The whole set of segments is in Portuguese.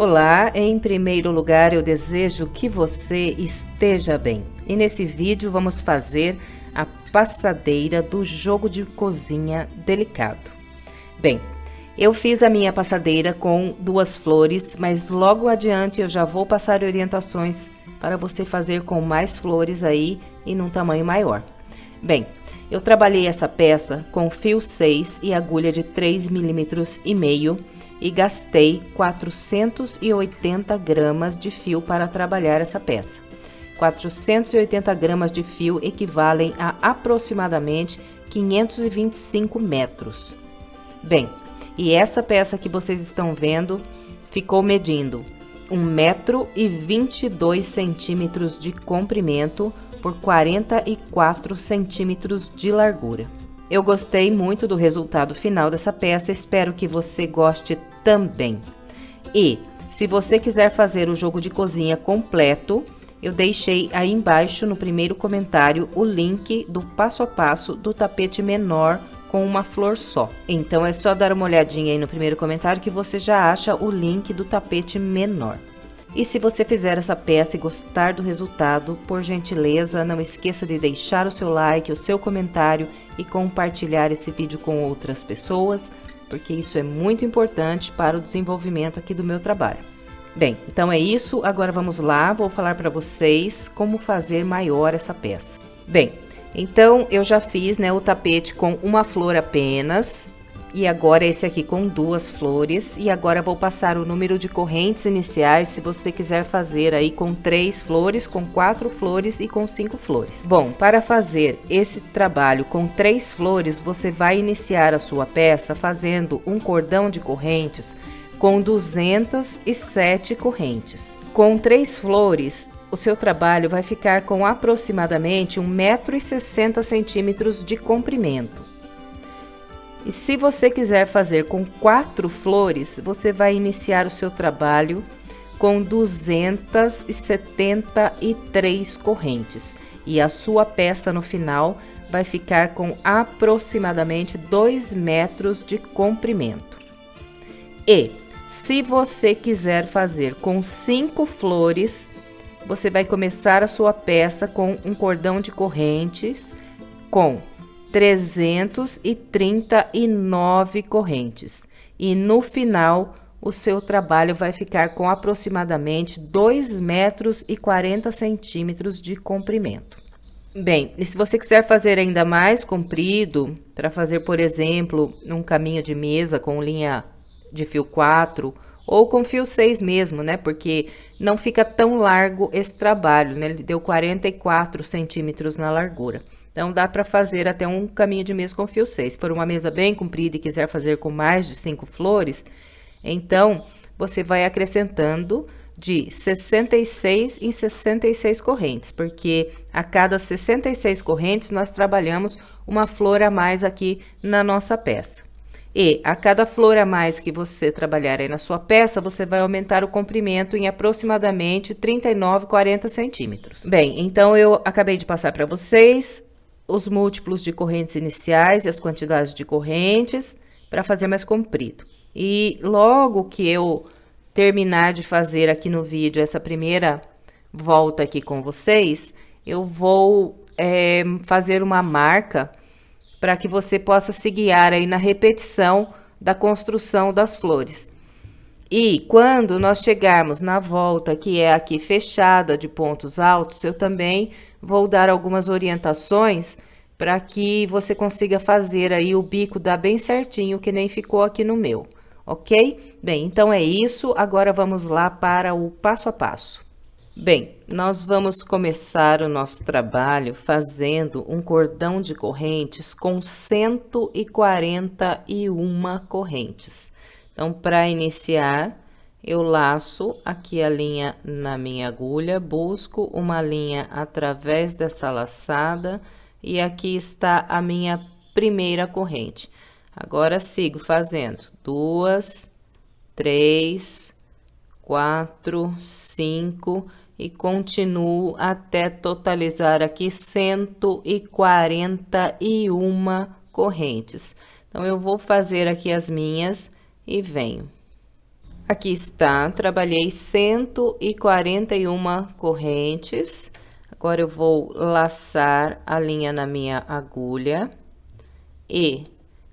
Olá, em primeiro lugar eu desejo que você esteja bem. E nesse vídeo vamos fazer a passadeira do jogo de cozinha delicado. Bem, eu fiz a minha passadeira com 2 flores, mas logo adiante eu já vou passar orientações para você fazer com mais flores aí e num tamanho maior. Bem, eu trabalhei essa peça com fio 6 e agulha de 3,5 mm e gastei 480 gramas de fio para trabalhar essa peça. 480 gramas de fio equivalem a aproximadamente 525 metros. Bem, e essa peça que vocês estão vendo ficou medindo 1,22 m de comprimento por 44 centímetros de largura. Eu gostei muito do resultado final dessa peça, espero que você goste também. E, se você quiser fazer o jogo de cozinha completo, eu deixei aí embaixo no primeiro comentário o link do passo a passo do tapete menor com uma flor só. Então é só dar uma olhadinha aí no primeiro comentário que você já acha o link do tapete menor. E se você fizer essa peça e gostar do resultado, por gentileza, não esqueça de deixar o seu like, o seu comentário e compartilhar esse vídeo com outras pessoas, porque isso é muito importante para o desenvolvimento aqui do meu trabalho. Bem, então é isso, agora vamos lá, vou falar para vocês como fazer maior essa peça. Bem, então eu já fiz, né, o tapete com uma flor apenas. E agora esse aqui com 2 flores, e agora vou passar o número de correntes iniciais se você quiser fazer aí com 3 flores, com 4 flores e com 5 flores. Bom, para fazer esse trabalho com 3 flores, você vai iniciar a sua peça fazendo um cordão de correntes com 207 correntes. Com 3 flores, o seu trabalho vai ficar com aproximadamente 1,60 m de comprimento. E se você quiser fazer com 4 flores, você vai iniciar o seu trabalho com 273 correntes. E a sua peça no final vai ficar com aproximadamente 2 metros de comprimento. E se você quiser fazer com 5 flores, você vai começar a sua peça com um cordão de correntes com 339 correntes. E no final, o seu trabalho vai ficar com aproximadamente 2,40 m de comprimento. Bem, e se você quiser fazer ainda mais comprido, para fazer, por exemplo, um caminho de mesa com linha de fio 4 ou com fio 6 mesmo, né? Porque não fica tão largo esse trabalho, né? Ele deu 44 centímetros na largura. Então, dá para fazer até um caminho de mesa com fio 6. Se for uma mesa bem comprida e quiser fazer com mais de 5 flores, então, você vai acrescentando de 66 em 66 correntes, porque a cada 66 correntes, nós trabalhamos uma flor a mais aqui na nossa peça. E a cada flor a mais que você trabalhar aí na sua peça, você vai aumentar o comprimento em aproximadamente 39, 40 centímetros. Bem, então eu acabei de passar para vocês os múltiplos de correntes iniciais e as quantidades de correntes para fazer mais comprido. E logo que eu terminar de fazer aqui no vídeo essa primeira volta aqui com vocês, eu vou fazer uma marca para que você possa se guiar aí na repetição da construção das flores. E quando nós chegarmos na volta, que é aqui fechada de pontos altos, eu também vou dar algumas orientações para que você consiga fazer aí o bico dar bem certinho, que nem ficou aqui no meu, ok? Bem, então é isso, agora vamos lá para o passo a passo. Bem, nós vamos começar o nosso trabalho fazendo um cordão de correntes com 141 correntes. Então, para iniciar, eu laço aqui a linha na minha agulha, busco uma linha através dessa laçada e aqui está a minha primeira corrente. Agora, sigo fazendo 2, 3, 4, 5 e continuo até totalizar aqui 141 correntes. Então, eu vou fazer aqui as minhas e venho. Aqui está, trabalhei 141 correntes. Agora eu vou laçar a linha na minha agulha e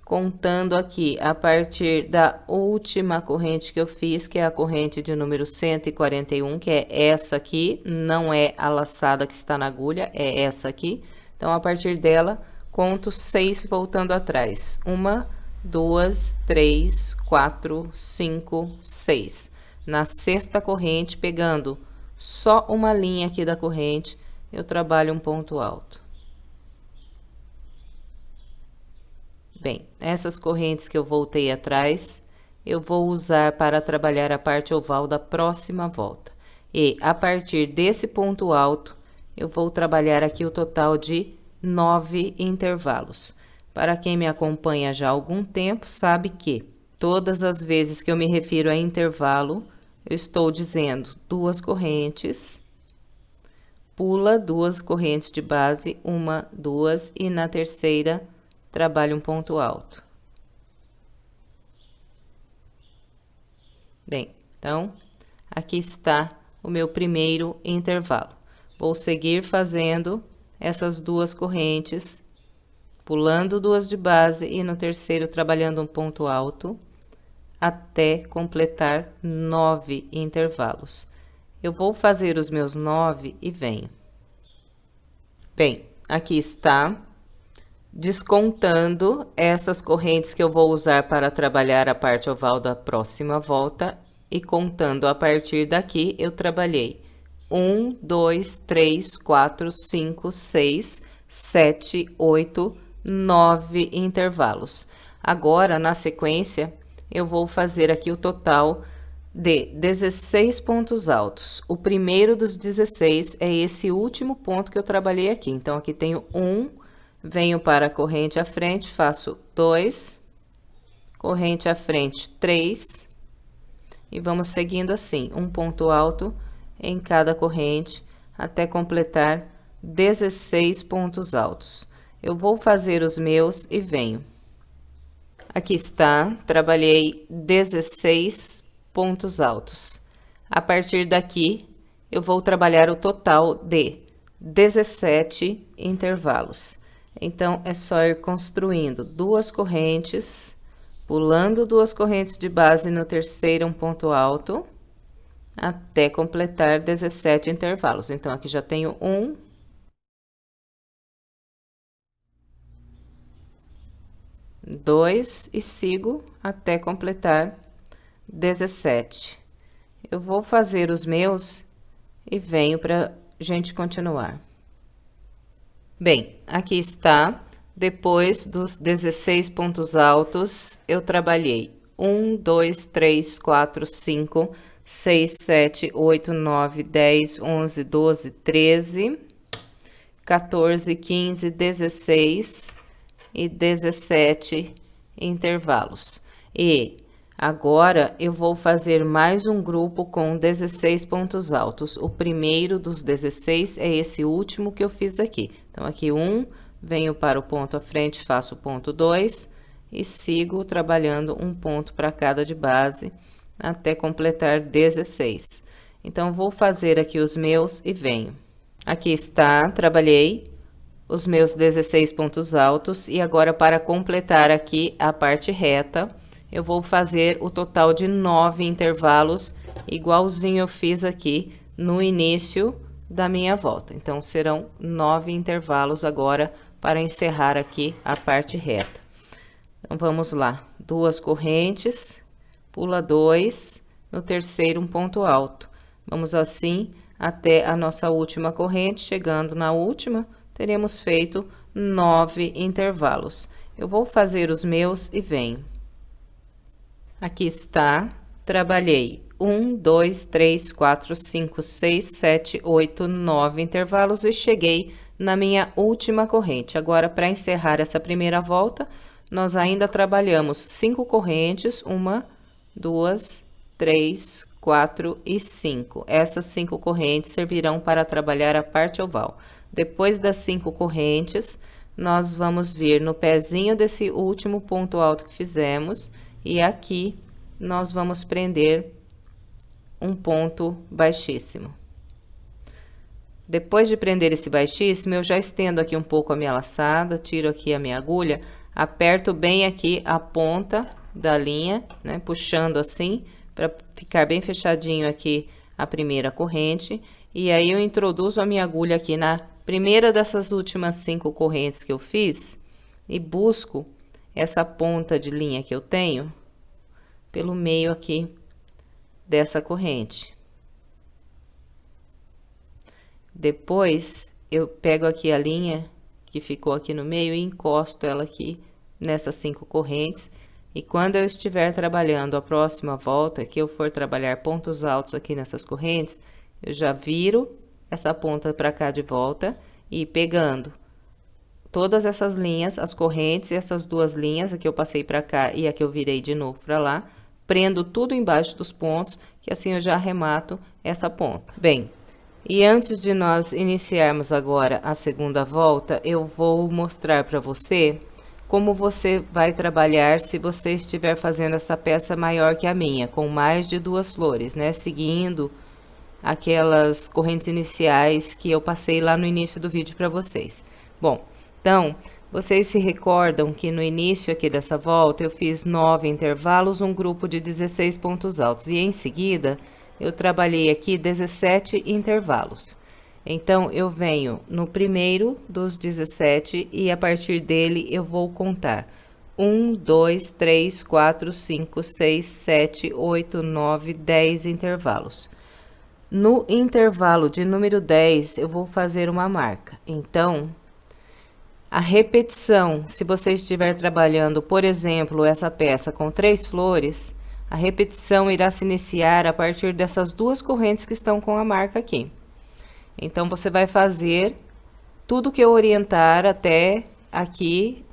contando aqui a partir da última corrente que eu fiz, que é a corrente de número 141, que é essa aqui, não é a laçada que está na agulha, é essa aqui. Então, a partir dela, conto 6 voltando atrás. 1, 2, 3, 4, 5, 6. Na sexta corrente, pegando só uma linha aqui da corrente, eu trabalho um ponto alto. Bem, essas correntes que eu voltei atrás, eu vou usar para trabalhar a parte oval da próxima volta. E a partir desse ponto alto, eu vou trabalhar aqui o total de 9 intervalos. Para quem me acompanha já há algum tempo, sabe que todas as vezes que eu me refiro a intervalo, eu estou dizendo 2 correntes, pula 2 correntes de base, 1, 2, e na terceira, trabalho um ponto alto. Bem, então, aqui está o meu primeiro intervalo. Vou seguir fazendo essas 2 correntes, pulando 2 de base e no terceiro trabalhando um ponto alto, até completar 9 intervalos. Eu vou fazer os meus 9 e venho. Bem, aqui está, descontando essas correntes que eu vou usar para trabalhar a parte oval da próxima volta e contando a partir daqui, eu trabalhei 1, 2, 3, 4, 5, 6, 7, 8, 9 intervalos. Agora, na sequência, eu vou fazer aqui o total de 16 pontos altos. O primeiro dos 16 é esse último ponto que eu trabalhei aqui. Então, aqui tenho 1, venho para a corrente à frente, faço 2, corrente à frente, 3, e vamos seguindo assim, um ponto alto em cada corrente, até completar 16 pontos altos. Eu vou fazer os meus e venho. Aqui está, trabalhei 16 pontos altos. A partir daqui, eu vou trabalhar o total de 17 intervalos. Então, é só ir construindo 2 correntes, pulando 2 correntes de base no terceiro um ponto alto, até completar 17 intervalos. Então, aqui já tenho 1, 2 e sigo até completar 17. Eu vou fazer os meus e venho para gente continuar. Bem, aqui está, depois dos 16 pontos altos, eu trabalhei 1, 2, 3, 4, 5, 6, 7, 8, 9, 10, 11, 12, 13, 14, 15, 16 e 17 intervalos. E agora, eu vou fazer mais um grupo com 16 pontos altos. O primeiro dos 16 é esse último que eu fiz aqui. Então, aqui 1, venho para o ponto à frente, faço o ponto 2 e sigo trabalhando um ponto para cada de base até completar 16. Então, vou fazer aqui os meus e venho. Aqui está, trabalhei os meus 16 pontos altos e agora para completar aqui a parte reta, eu vou fazer o total de 9 intervalos, igualzinho eu fiz aqui no início da minha volta. Então, serão 9 intervalos agora para encerrar aqui a parte reta. Então, vamos lá. 2 correntes, pula 2, no terceiro um ponto alto. Vamos assim até a nossa última corrente, chegando na última, teremos feito 9 intervalos. Eu vou fazer os meus e venho. Aqui está, trabalhei 1, 2, 3, 4, 5, 6, 7, 8, 9 intervalos e cheguei na minha última corrente. Agora, para encerrar essa primeira volta, nós ainda trabalhamos 5 correntes, 1, 2, 3, 4 e 5. Essas 5 correntes servirão para trabalhar a parte oval. Depois das 5 correntes, nós vamos vir no pezinho desse último ponto alto que fizemos e aqui nós vamos prender um ponto baixíssimo. Depois de prender esse baixíssimo, eu já estendo aqui um pouco a minha laçada, tiro aqui a minha agulha, aperto bem aqui a ponta da linha, né, puxando assim, para ficar bem fechadinho aqui a primeira corrente, e aí eu introduzo a minha agulha aqui na primeira dessas últimas 5 correntes que eu fiz, e busco essa ponta de linha que eu tenho pelo meio aqui dessa corrente. Depois, eu pego aqui a linha que ficou aqui no meio e encosto ela aqui nessas 5 correntes. E quando eu estiver trabalhando a próxima volta, que eu for trabalhar pontos altos aqui nessas correntes, eu já viro essa ponta para cá de volta e pegando todas essas linhas, as correntes e essas 2 linhas, a que eu passei para cá e a que eu virei de novo para lá, prendo tudo embaixo dos pontos, que assim eu já arremato essa ponta. Bem, e antes de nós iniciarmos agora a segunda volta, eu vou mostrar para você como você vai trabalhar se você estiver fazendo essa peça maior que a minha, com mais de 2 flores, né? Seguindo aquelas correntes iniciais que eu passei lá no início do vídeo para vocês. Bom, então, vocês se recordam que no início aqui dessa volta eu fiz 9 intervalos, um grupo de 16 pontos altos, e em seguida eu trabalhei aqui 17 intervalos. Então, eu venho no primeiro dos 17 e a partir dele eu vou contar 1, 2, 3, 4, 5, 6, 7, 8, 9, 10 intervalos. No intervalo de número 10, eu vou fazer uma marca. Então, a repetição, se você estiver trabalhando, por exemplo, essa peça com 3 flores, a repetição irá se iniciar a partir dessas 2 correntes que estão com a marca aqui. Então, você vai fazer tudo que eu orientar até aqui,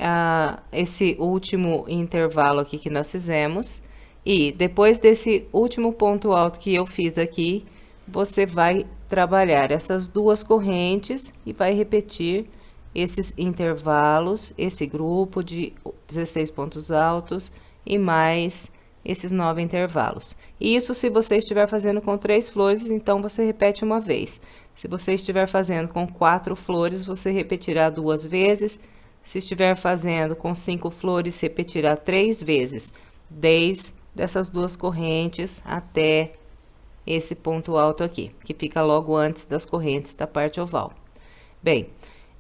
esse último intervalo aqui que nós fizemos. E depois desse último ponto alto que eu fiz aqui, você vai trabalhar essas 2 correntes e vai repetir esses intervalos, esse grupo de 16 pontos altos e mais esses 9 intervalos. Isso se você estiver fazendo com 3 flores, então você repete uma vez. Se você estiver fazendo com 4 flores, você repetirá 2 vezes. Se estiver fazendo com 5 flores, repetirá 3 vezes, desde essas 2 correntes até esse ponto alto aqui, que fica logo antes das correntes da parte oval. Bem,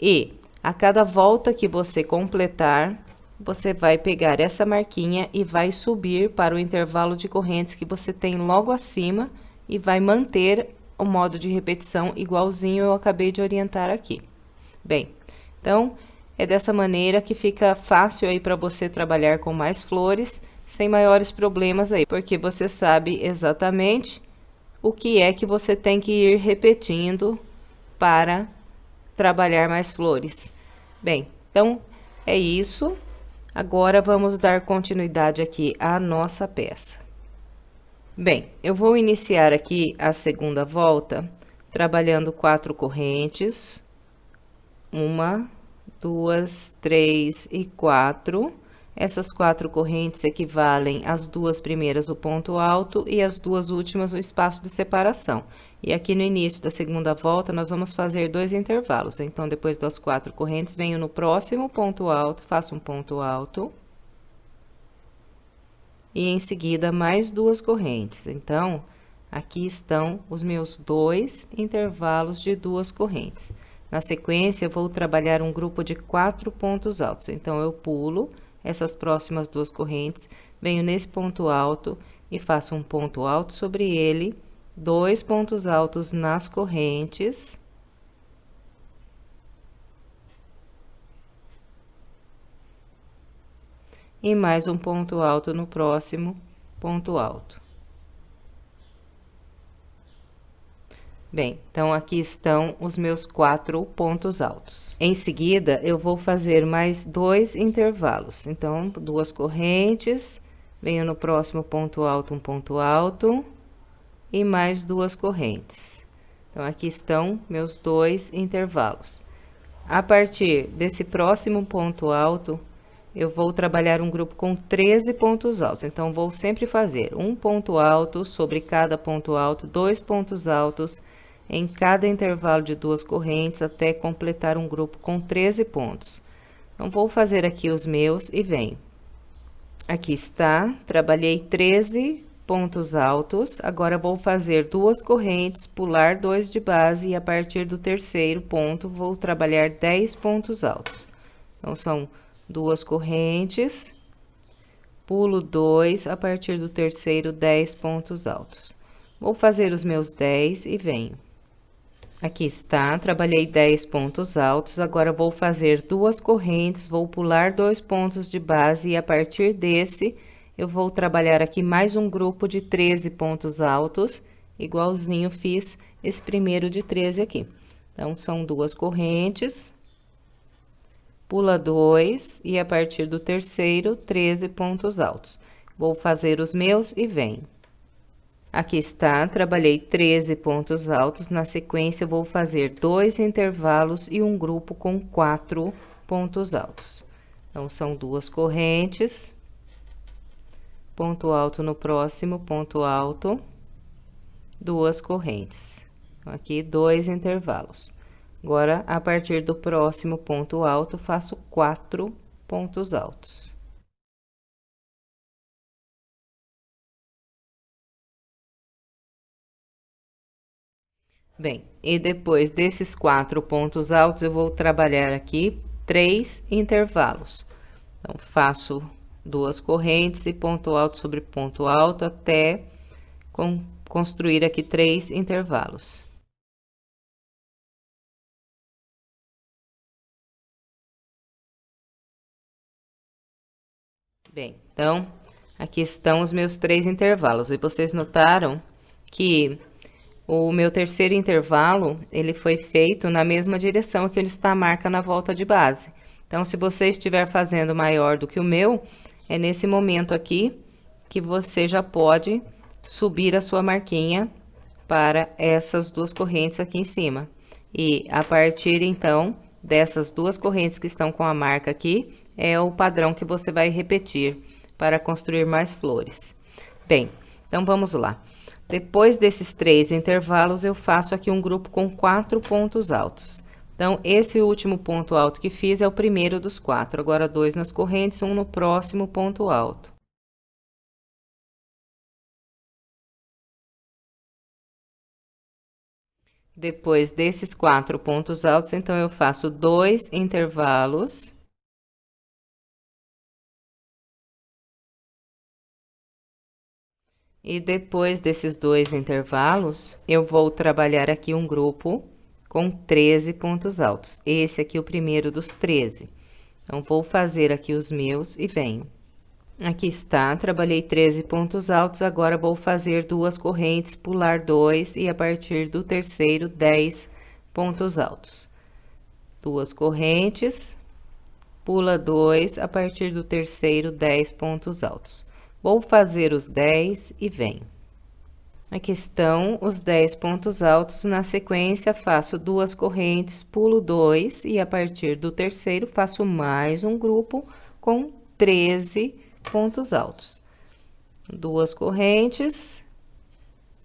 e a cada volta que você completar, você vai pegar essa marquinha e vai subir para o intervalo de correntes que você tem logo acima e vai manter o modo de repetição igualzinho eu acabei de orientar aqui. Bem, então, é dessa maneira que fica fácil aí para você trabalhar com mais flores, sem maiores problemas aí, porque você sabe exatamente o que é que você tem que ir repetindo para trabalhar mais flores. Bem, então, é isso. Agora, vamos dar continuidade aqui à nossa peça. Bem, eu vou iniciar aqui a segunda volta, trabalhando 4 correntes. 1, 2, 3 e 4. Essas 4 correntes equivalem às 2 primeiras o ponto alto e as 2 últimas o espaço de separação. E aqui no início da segunda volta, nós vamos fazer 2 intervalos. Então, depois das 4 correntes, venho no próximo ponto alto, faço um ponto alto. E em seguida, mais 2 correntes. Então, aqui estão os meus 2 intervalos de 2 correntes. Na sequência, eu vou trabalhar um grupo de 4 pontos altos. Então, eu pulo essas próximas 2 correntes, venho nesse ponto alto e faço um ponto alto sobre ele, 2 pontos altos nas correntes. E mais um ponto alto no próximo ponto alto. Bem, então, aqui estão os meus 4 pontos altos. Em seguida, eu vou fazer mais 2 intervalos. Então, 2 correntes, venho no próximo ponto alto, um ponto alto, e mais 2 correntes. Então, aqui estão meus 2 intervalos. A partir desse próximo ponto alto, eu vou trabalhar um grupo com 13 pontos altos. Então, vou sempre fazer um ponto alto sobre cada ponto alto, 2 pontos altos em cada intervalo de 2 correntes, até completar um grupo com 13 pontos. Então, vou fazer aqui os meus e venho. Aqui está, trabalhei 13 pontos altos, agora vou fazer 2 correntes, pular 2 de base e a partir do terceiro ponto, vou trabalhar 10 pontos altos. Então, são 2 correntes, pulo 2, a partir do terceiro, 10 pontos altos. Vou fazer os meus 10 e venho. Aqui está, trabalhei 10 pontos altos, agora vou fazer 2 correntes, vou pular 2 pontos de base e a partir desse, eu vou trabalhar aqui mais um grupo de 13 pontos altos, igualzinho fiz esse primeiro de 13 aqui. Então, são 2 correntes, pula 2 e a partir do terceiro, 13 pontos altos. Vou fazer os meus e venho. Aqui está, trabalhei 13 pontos altos, na sequência, eu vou fazer 2 intervalos e um grupo com 4 pontos altos. Então, são 2 correntes, ponto alto no próximo, ponto alto, 2 correntes. Então, aqui, 2 intervalos. Agora, a partir do próximo ponto alto, faço 4 pontos altos. Bem, e depois desses 4 pontos altos, eu vou trabalhar aqui 3 intervalos. Então, faço 2 correntes e ponto alto sobre ponto alto até construir aqui 3 intervalos. Bem, então, aqui estão os meus 3 intervalos. E vocês notaram que o meu terceiro intervalo, ele foi feito na mesma direção que onde está a marca na volta de base. Então, se você estiver fazendo maior do que o meu, é nesse momento aqui que você já pode subir a sua marquinha para essas 2 correntes aqui em cima. E a partir, então, dessas 2 correntes que estão com a marca aqui, é o padrão que você vai repetir para construir mais flores. Bem, então, vamos lá. Depois desses 3 intervalos, eu faço aqui um grupo com 4 pontos altos. Então, esse último ponto alto que fiz é o primeiro dos 4. Agora, 2 nas correntes, 1 no próximo ponto alto. Depois desses 4 pontos altos, então, eu faço 2 intervalos. E depois desses 2 intervalos, eu vou trabalhar aqui um grupo com 13 pontos altos. Esse aqui é o primeiro dos 13. Então, vou fazer aqui os meus e venho. Aqui está, trabalhei 13 pontos altos, agora vou fazer 2 correntes, pular 2 e a partir do terceiro, 10 pontos altos. 2 correntes, pula 2, a partir do terceiro, 10 pontos altos. Vou fazer os 10 e venho. Aqui estão os 10 pontos altos, na sequência, faço 2 correntes, pulo 2 e a partir do terceiro, faço mais um grupo com 13 pontos altos. 2 correntes,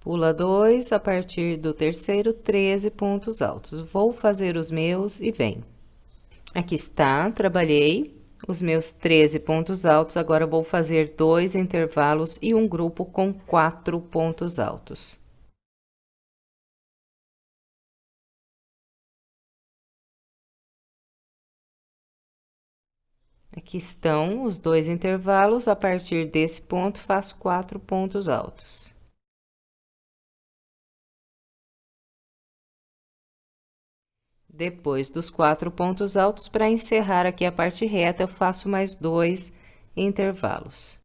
pula 2, a partir do terceiro, 13 pontos altos. Vou fazer os meus e venho. Aqui está, trabalhei os meus 13 pontos altos, agora vou fazer 2 intervalos e um grupo com 4 pontos altos. Aqui estão os 2 intervalos, a partir desse ponto, faço 4 pontos altos. Depois dos 4 pontos altos, para encerrar aqui a parte reta, eu faço mais 2 intervalos.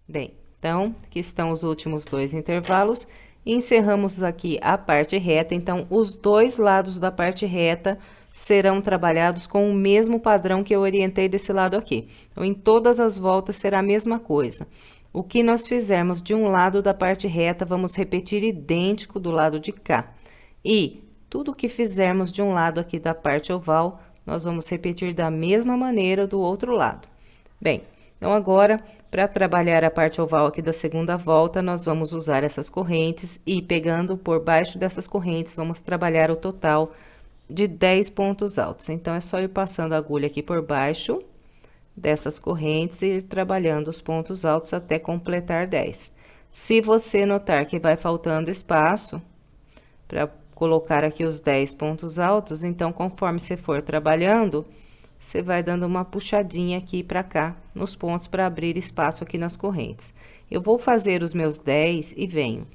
Bem, então, aqui estão os últimos 2 intervalos. Encerramos aqui a parte reta, então, os 2 lados da parte reta serão trabalhados com o mesmo padrão que eu orientei desse lado aqui. Então, em todas as voltas será a mesma coisa. O que nós fizermos de um lado da parte reta, vamos repetir idêntico do lado de cá. E Tudo que fizermos de um lado aqui da parte oval, nós vamos repetir da mesma maneira do outro lado. Bem, então agora, para trabalhar a parte oval aqui da segunda volta, nós vamos usar essas correntes e pegando por baixo dessas correntes, vamos trabalhar o total de 10 pontos altos. Então, é só ir passando a agulha aqui por baixo dessas correntes e ir trabalhando os pontos altos até completar 10. Se você notar que vai faltando espaço para colocar aqui os 10 pontos altos, então, conforme você for trabalhando, você vai dando uma puxadinha aqui para cá, nos pontos, para abrir espaço aqui nas correntes. Eu vou fazer os meus 10 e venho.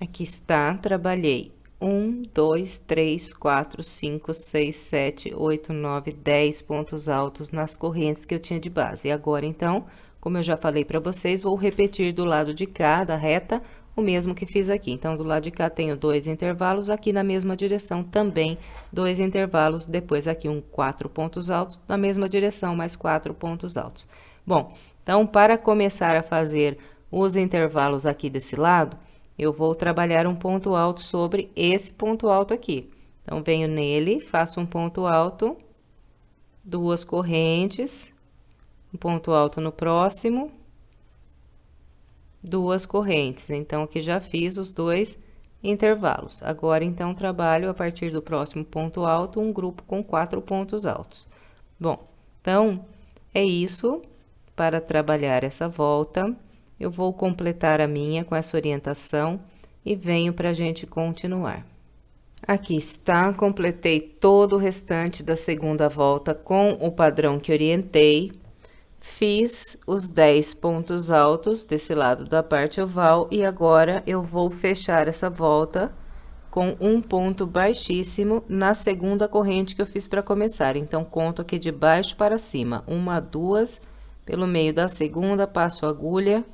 Aqui está, trabalhei 1, 2, 3, 4, 5, 6, 7, 8, 9, 10 pontos altos nas correntes que eu tinha de base. E agora, então, como eu já falei para vocês, vou repetir do lado de cá, da reta, o mesmo que fiz aqui. Então, do lado de cá tenho 2 intervalos, aqui na mesma direção também 2 intervalos, depois aqui 4 pontos altos, na mesma direção, mais 4 pontos altos. Bom, então, para começar a fazer os intervalos aqui desse lado, eu vou trabalhar um ponto alto sobre esse ponto alto aqui. Então, venho nele, faço um ponto alto, 2 correntes, um ponto alto no próximo, 2 correntes. Então, aqui já fiz os 2 intervalos. Agora, então, trabalho a partir do próximo ponto alto, um grupo com 4 pontos altos. Bom, então, é isso para trabalhar essa volta. Eu vou completar a minha com essa orientação e venho para a gente continuar. Aqui está, completei todo o restante da segunda volta com o padrão que orientei. Fiz os 10 pontos altos desse lado da parte oval e agora eu vou fechar essa volta com um ponto baixíssimo na segunda corrente que eu fiz para começar. Então, conto aqui de baixo para cima, 1, 2, pelo meio da segunda, passo a agulha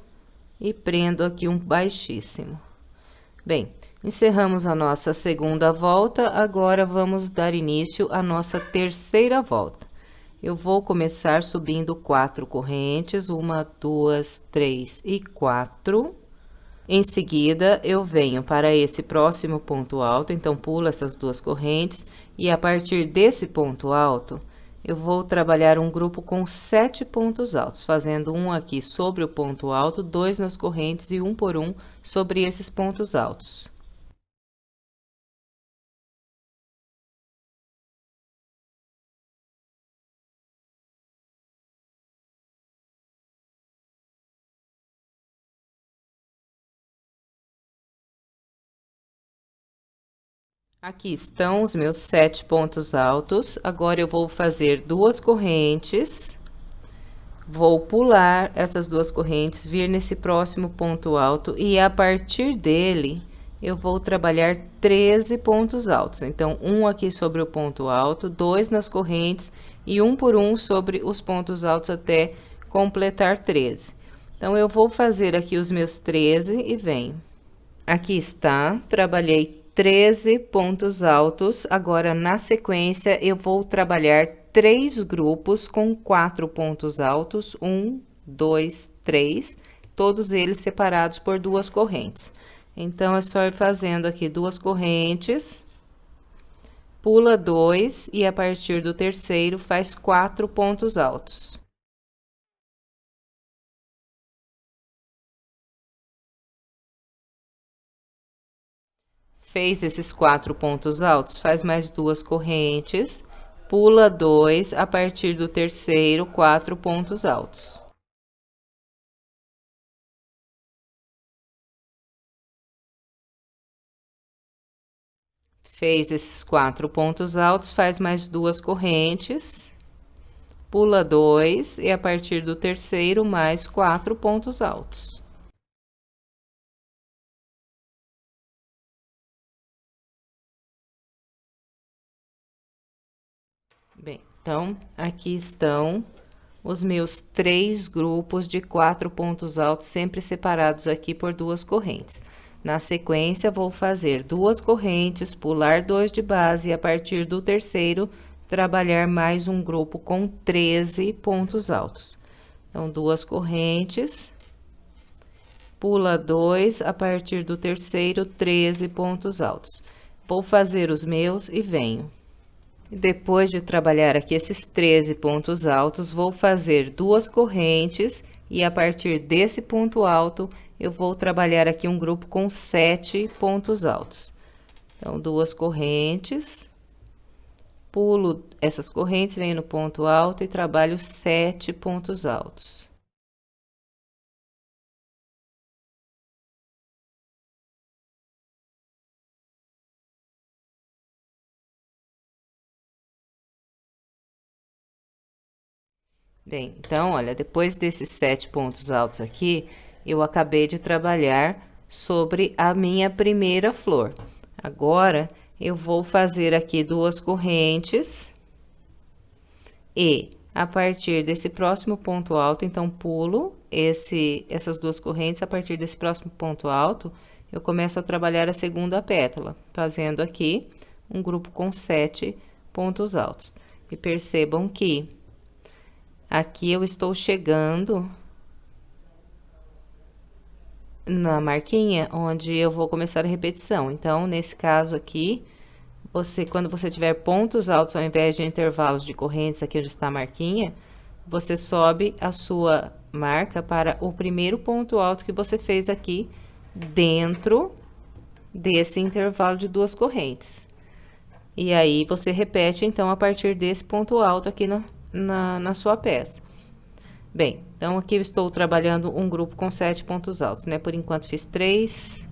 e prendo aqui um baixíssimo. Bem, encerramos a nossa segunda volta, agora vamos dar início à nossa terceira volta. Eu vou começar subindo 4 correntes, 1, 2, 3 e 4. Em seguida, eu venho para esse próximo ponto alto, então pulo essas 2 correntes e a partir desse ponto alto, eu vou trabalhar um grupo com 7 pontos altos, fazendo um aqui sobre o ponto alto, 2 nas correntes e um por um sobre esses pontos altos. Aqui estão os meus 7 pontos altos. Agora, eu vou fazer 2 correntes. Vou pular essas 2 correntes, vir nesse próximo ponto alto e a partir dele, eu vou trabalhar 13 pontos altos. Então, um aqui sobre o ponto alto, 2 nas correntes e um por um sobre os pontos altos até completar 13. Então, eu vou fazer aqui os meus 13 e venho. Aqui está, trabalhei 13 pontos altos. Agora, na sequência, eu vou trabalhar 3 grupos com 4 pontos altos, 1, 2, 3, todos eles separados por 2 correntes. Então, é só ir fazendo aqui 2 correntes, pula 2 e a partir do terceiro faz 4 pontos altos. Fez esses 4 pontos altos, faz mais 2 correntes, pula 2, a partir do terceiro, 4 pontos altos. Fez esses 4 pontos altos, faz mais 2 correntes, pula 2 e a partir do terceiro, mais 4 pontos altos. Bem, então, aqui estão os meus 3 grupos de 4 pontos altos, sempre separados aqui por 2 correntes. Na sequência, vou fazer 2 correntes, pular 2 de base e a partir do terceiro, trabalhar mais um grupo com 13 pontos altos. Então, 2 correntes, pula 2, a partir do terceiro, 13 pontos altos. vou fazer os meus e venho. Depois de trabalhar aqui esses 13 pontos altos, vou fazer 2 correntes e a partir desse ponto alto, eu vou trabalhar aqui um grupo com 7 pontos altos. Então, 2 correntes, pulo essas correntes, venho no ponto alto e trabalho 7 pontos altos. Bem, então, olha, depois desses 7 pontos altos aqui, eu acabei de trabalhar sobre a minha primeira flor. Agora, eu vou fazer aqui 2 correntes e a partir desse próximo ponto alto, então, pulo essas 2 correntes, a partir desse próximo ponto alto, eu começo a trabalhar a segunda pétala, fazendo aqui um grupo com 7 pontos altos. E percebam que aqui eu estou chegando na marquinha onde eu vou começar a repetição. Então, nesse caso aqui, quando você tiver pontos altos ao invés de intervalos de correntes, aqui onde está a marquinha, você sobe a sua marca para o primeiro ponto alto que você fez aqui dentro desse intervalo de 2 correntes. E aí, você repete, então, a partir desse ponto alto aqui na sua peça. Bem, então, aqui eu estou trabalhando um grupo com 7 pontos altos, né? Por enquanto, fiz 3.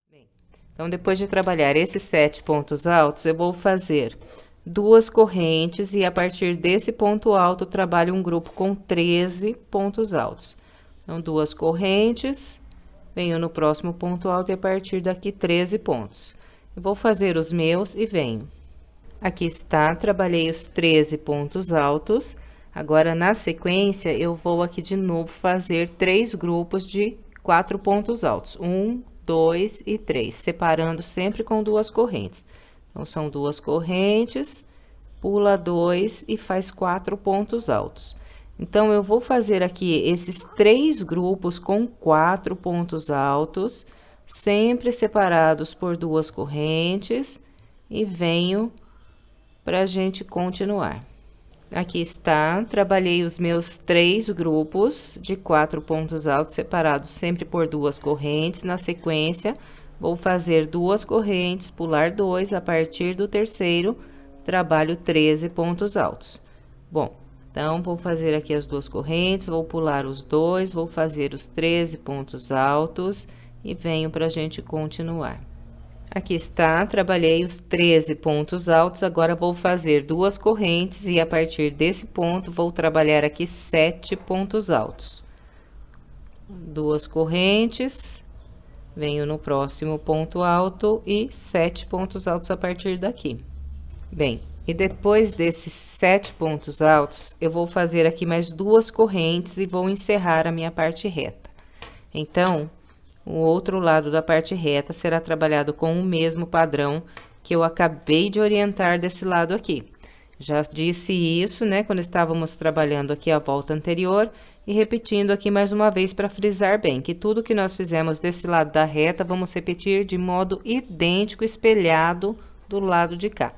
Bem, então, depois de trabalhar esses 7 pontos altos, eu vou fazer 2 correntes e a partir desse ponto alto, trabalho um grupo com 13 pontos altos. Então, 2 correntes, venho no próximo ponto alto e a partir daqui 13 pontos. Eu vou fazer os meus e venho. Aqui está, trabalhei os 13 pontos altos. Agora, na sequência, eu vou aqui de novo fazer 3 grupos de 4 pontos altos. 1, 2 e 3, separando sempre com 2 correntes. Então, são 2 correntes, pula 2 e faz 4 pontos altos. Então, eu vou fazer aqui esses 3 grupos com 4 pontos altos, sempre separados por 2 correntes, e venho para a gente continuar. Aqui está, trabalhei os meus 3 grupos de 4 pontos altos, separados sempre por 2 correntes. Na sequência, vou fazer 2 correntes, pular 2, a partir do terceiro, trabalho 13 pontos altos. Bom, então, vou fazer aqui as 2 correntes, vou pular os 2, vou fazer os 13 pontos altos e venho para a gente continuar. Aqui está, trabalhei os 13 pontos altos, agora vou fazer 2 correntes e a partir desse ponto vou trabalhar aqui 7 pontos altos. 2 correntes, venho no próximo ponto alto e 7 pontos altos a partir daqui. Bem, e depois desses 7 pontos altos, eu vou fazer aqui mais 2 correntes e vou encerrar a minha parte reta. Então, o outro lado da parte reta será trabalhado com o mesmo padrão que eu acabei de orientar desse lado aqui. Já disse isso, né, quando estávamos trabalhando aqui a volta anterior e repetindo aqui mais uma vez para frisar bem que tudo que nós fizemos desse lado da reta, vamos repetir de modo idêntico, espelhado do lado de cá.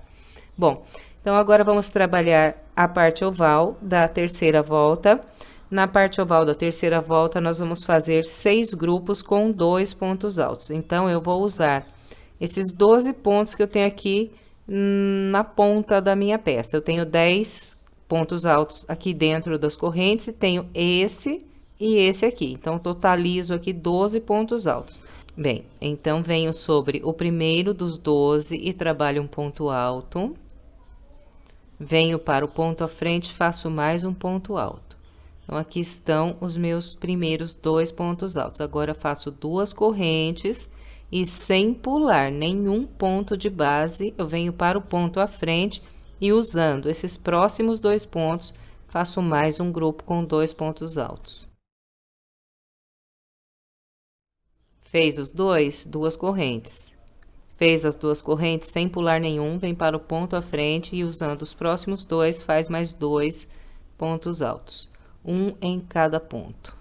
Bom, então agora vamos trabalhar a parte oval da terceira volta. Na parte oval da terceira volta, nós vamos fazer 6 grupos com 2 pontos altos. Então, eu vou usar esses 12 pontos que eu tenho aqui na ponta da minha peça. Eu tenho 10 pontos altos aqui dentro das correntes e tenho esse e esse aqui. Então, totalizo aqui 12 pontos altos. Bem, então, venho sobre o primeiro dos 12 e trabalho um ponto alto. Venho para o ponto à frente, faço mais um ponto alto. Então, aqui estão os meus primeiros 2 pontos altos. Agora, faço 2 correntes e sem pular nenhum ponto de base, eu venho para o ponto à frente e usando esses próximos 2 pontos, faço mais um grupo com 2 pontos altos. Fez os 2, 2 correntes. Fez as 2 correntes sem pular nenhum, vem para o ponto à frente e usando os próximos 2, faz mais 2 pontos altos. um em cada ponto.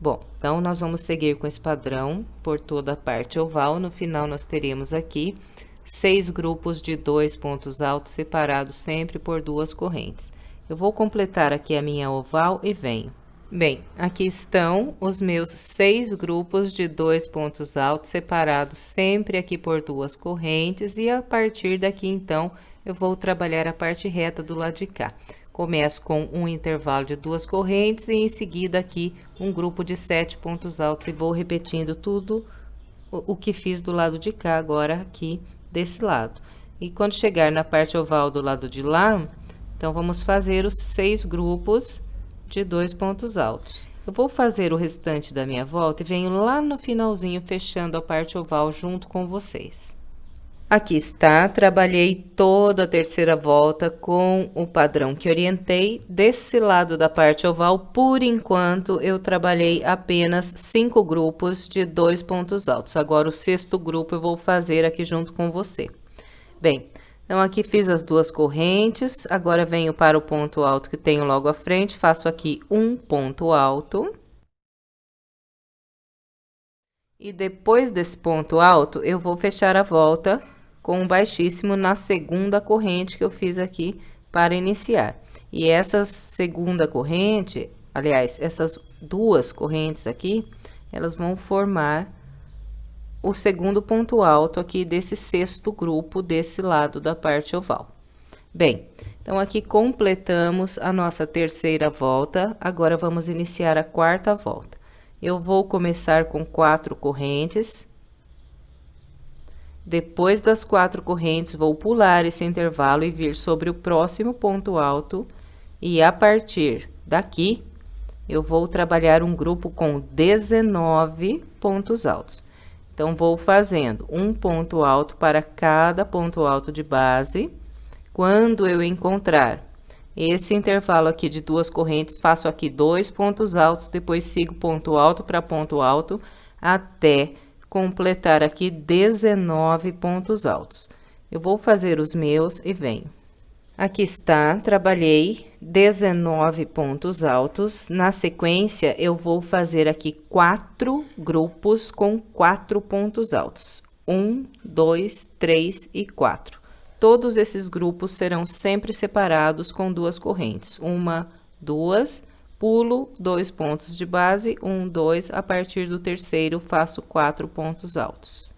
Bom, então, nós vamos seguir com esse padrão por toda a parte oval. No final, nós teremos aqui 6 grupos de 2 pontos altos separados sempre por 2 correntes. Eu vou completar aqui a minha oval e venho. Bem, aqui estão os meus 6 grupos de 2 pontos altos separados sempre aqui por 2 correntes, e a partir daqui, então, eu vou trabalhar a parte reta do lado de cá. Começo com um intervalo de 2 correntes e em seguida aqui um grupo de 7 pontos altos, e vou repetindo tudo o que fiz do lado de cá, agora aqui desse lado. E quando chegar na parte oval do lado de lá, então, vamos fazer os 6 grupos de 2 pontos altos. Eu vou fazer o restante da minha volta e venho lá no finalzinho fechando a parte oval junto com vocês. Aqui está, trabalhei toda a terceira volta com o padrão que orientei. Desse lado da parte oval, por enquanto, eu trabalhei apenas 5 grupos de 2 pontos altos. Agora, o 6º grupo eu vou fazer aqui junto com você. Bem, então, aqui fiz as 2 correntes, agora venho para o ponto alto que tenho logo à frente, faço aqui um ponto alto. E depois desse ponto alto, eu vou fechar a volta com um baixíssimo na segunda corrente que eu fiz aqui para iniciar. E essa segunda corrente, aliás, essas 2 correntes aqui, elas vão formar o segundo ponto alto aqui desse 6º grupo desse lado da parte oval. Bem, então aqui completamos a nossa terceira volta, agora vamos iniciar a 4ª volta. Eu vou começar com 4 correntes. Depois das 4 correntes, vou pular esse intervalo e vir sobre o próximo ponto alto, e a partir daqui, eu vou trabalhar um grupo com 19 pontos altos. Então, vou fazendo um ponto alto para cada ponto alto de base. Quando eu encontrar esse intervalo aqui de 2 correntes, faço aqui 2 pontos altos, depois sigo ponto alto para ponto alto, até completar aqui 19 pontos altos. Eu vou fazer os meus e venho. Aqui está, trabalhei 19 pontos altos. Na sequência, eu vou fazer aqui 4 grupos com 4 pontos altos. 1, 2, 3 e 4. Todos esses grupos serão sempre separados com 2 correntes. 1, 2, pulo 2 pontos de base, 1, 2, a partir do terceiro faço 4 pontos altos.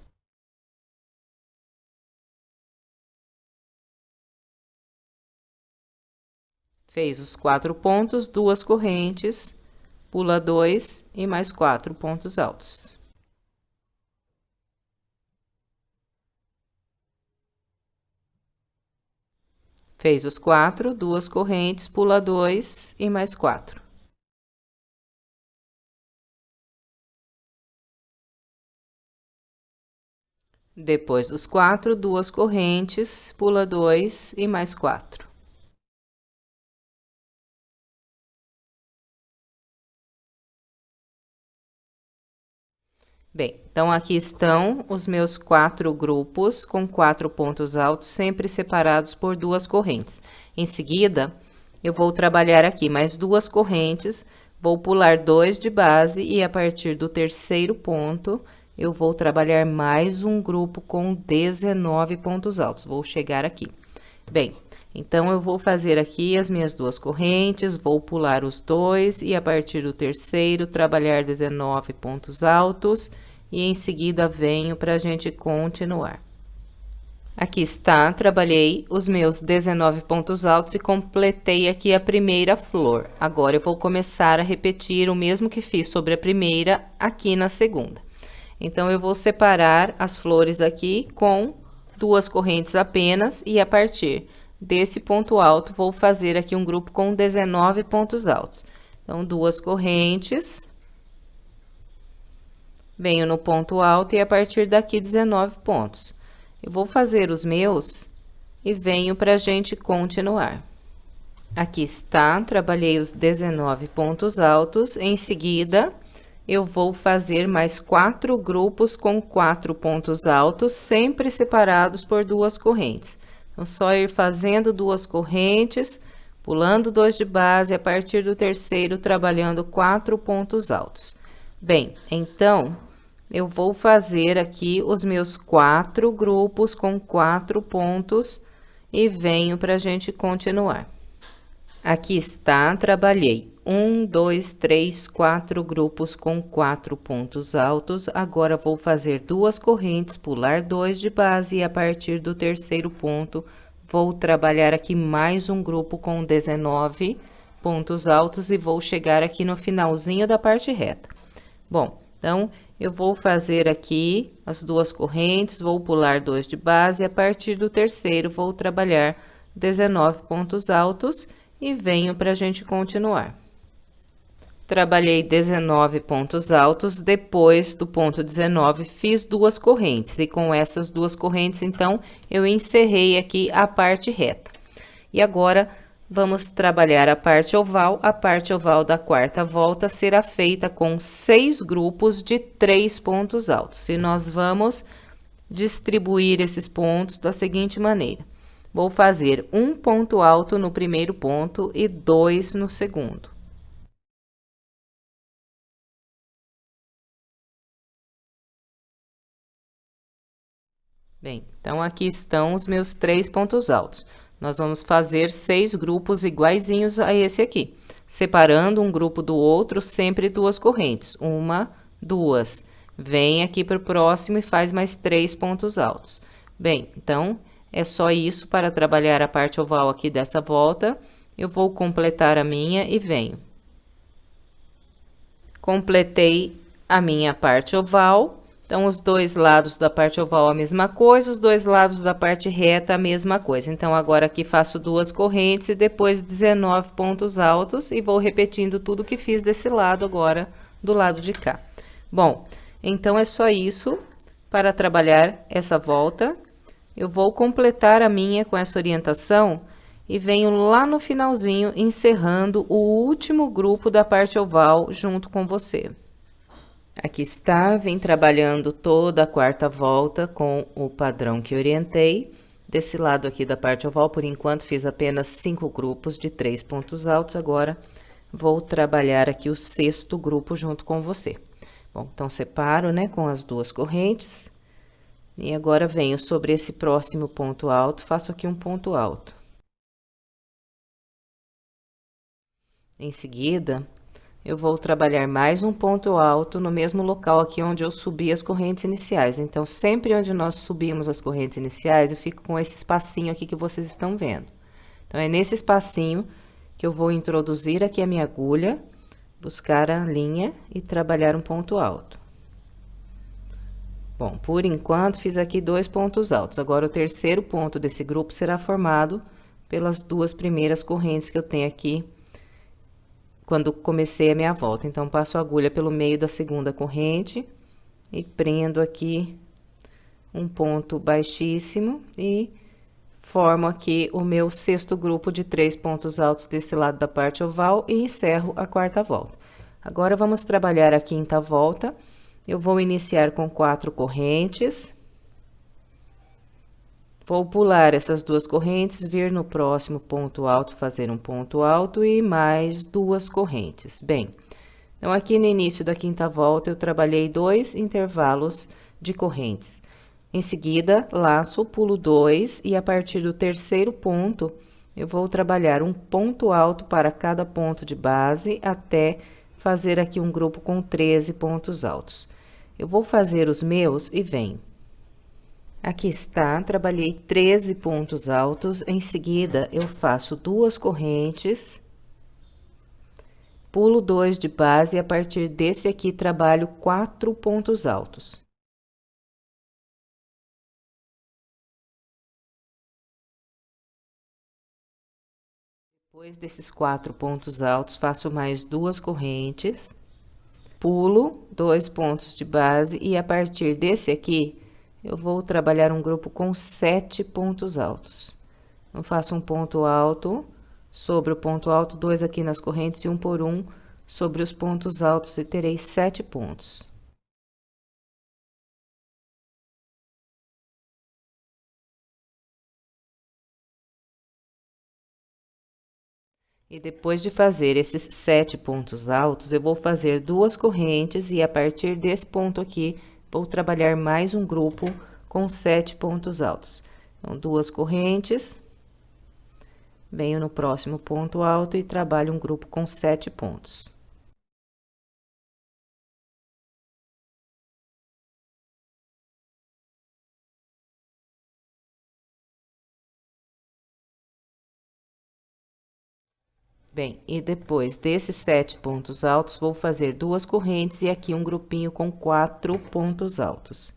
Fez os 4 pontos, 2 correntes, pula 2 e mais 4 pontos altos. Fez os 4, 2 correntes, pula 2 e mais 4. Depois dos 4, 2 correntes, pula 2 e mais 4. Bem, então aqui estão os meus 4 grupos com 4 pontos altos, sempre separados por 2 correntes. Em seguida, eu vou trabalhar aqui mais 2 correntes, vou pular 2 de base e a partir do terceiro ponto, eu vou trabalhar mais um grupo com 19 pontos altos. Vou chegar aqui. Bem, então, eu vou fazer aqui as minhas 2 correntes, vou pular os 2 e a partir do terceiro, trabalhar 19 pontos altos e em seguida venho para a gente continuar. Aqui está, trabalhei os meus 19 pontos altos e completei aqui a primeira flor. Agora, eu vou começar a repetir o mesmo que fiz sobre a primeira aqui na segunda. Então, eu vou separar as flores aqui com 2 correntes apenas e a partir desse ponto alto, vou fazer aqui um grupo com 19 pontos altos. Então, 2 correntes. Venho no ponto alto e a partir daqui 19 pontos. Eu vou fazer os meus e venho para a gente continuar. Aqui está, trabalhei os 19 pontos altos. Em seguida, eu vou fazer mais 4 grupos com 4 pontos altos, sempre separados por 2 correntes. Então, só ir fazendo 2 correntes, pulando 2 de base, a partir do terceiro, trabalhando 4 pontos altos. Bem, então, eu vou fazer aqui os meus 4 grupos com 4 pontos e venho para a gente continuar. Aqui está, trabalhei 1, 2, 3, 4 grupos com 4 pontos altos. Agora, vou fazer 2 correntes, pular 2 de base e a partir do terceiro ponto, vou trabalhar aqui mais um grupo com 19 pontos altos e vou chegar aqui no finalzinho da parte reta. Bom, então, eu vou fazer aqui as 2 correntes, vou pular 2 de base e a partir do terceiro, vou trabalhar 19 pontos altos e venho para a gente continuar. Trabalhei 19 pontos altos, depois do ponto 19, fiz 2 correntes, e com essas 2 correntes, então, eu encerrei aqui a parte reta. E agora, vamos trabalhar a parte oval. A parte oval da quarta volta será feita com 6 grupos de 3 pontos altos. E nós vamos distribuir esses pontos da seguinte maneira. Vou fazer um ponto alto no primeiro ponto e 2 no segundo. Bem, então, aqui estão os meus 3 pontos altos. Nós vamos fazer 6 grupos iguaizinhos a esse aqui, separando um grupo do outro, sempre 2 correntes. 1, 2. Vem aqui para o próximo e faz mais 3 pontos altos. Bem, então, é só isso para trabalhar a parte oval aqui dessa volta. Eu vou completar a minha e venho. Completei a minha parte oval. Então, os dois lados da parte oval a mesma coisa, os dois lados da parte reta a mesma coisa. Então, agora aqui faço 2 correntes e depois 19 pontos altos e vou repetindo tudo que fiz desse lado agora, do lado de cá. Bom, então, é só isso para trabalhar essa volta. Eu vou completar a minha com essa orientação e venho lá no finalzinho, encerrando o último grupo da parte oval junto com você. Aqui está, vem trabalhando toda a quarta volta com o padrão que orientei. Desse lado aqui da parte oval, por enquanto, fiz apenas 5 grupos de 3 pontos altos. Agora, vou trabalhar aqui o 6º grupo junto com você. Bom, então, separo, né, com as 2 correntes. E agora, venho sobre esse próximo ponto alto, faço aqui um ponto alto. Em seguida, eu vou trabalhar mais um ponto alto no mesmo local aqui onde eu subi as correntes iniciais. Então, sempre onde nós subimos as correntes iniciais, eu fico com esse espacinho aqui que vocês estão vendo. Então, é nesse espacinho que eu vou introduzir aqui a minha agulha, buscar a linha e trabalhar um ponto alto. Bom, por enquanto, fiz aqui 2 pontos altos. Agora, o terceiro ponto desse grupo será formado pelas 2 primeiras correntes que eu tenho aqui quando comecei a minha volta. Então, passo a agulha pelo meio da segunda corrente e prendo aqui um ponto baixíssimo e formo aqui o meu 6º grupo de 3 pontos altos desse lado da parte oval e encerro a quarta volta. Agora, vamos trabalhar a quinta volta. Eu vou iniciar com 4 correntes. Vou pular essas 2 correntes, vir no próximo ponto alto, fazer um ponto alto e mais 2 correntes. Bem, então, aqui no início da quinta volta, eu trabalhei 2 intervalos de correntes. Em seguida, laço, pulo 2 e a partir do terceiro ponto, eu vou trabalhar um ponto alto para cada ponto de base até fazer aqui um grupo com 13 pontos altos. Eu vou fazer os meus e venho. Aqui está, trabalhei 13 pontos altos, em seguida, eu faço 2 correntes, pulo 2 de base e a partir desse aqui, trabalho 4 pontos altos. Depois desses 4 pontos altos, faço mais 2 correntes, pulo 2 pontos de base e a partir desse aqui, eu vou trabalhar um grupo com 7 pontos altos. Então, faço um ponto alto, sobre o ponto alto, 2 aqui nas correntes e um por um sobre os pontos altos e terei 7 pontos. E depois de fazer esses 7 pontos altos, eu vou fazer 2 correntes e a partir desse ponto aqui, vou trabalhar mais um grupo com 7 pontos altos. Então, 2 correntes, venho no próximo ponto alto e trabalho um grupo com 7 pontos. Bem, e depois desses 7 pontos altos, vou fazer 2 correntes e aqui um grupinho com 4 pontos altos.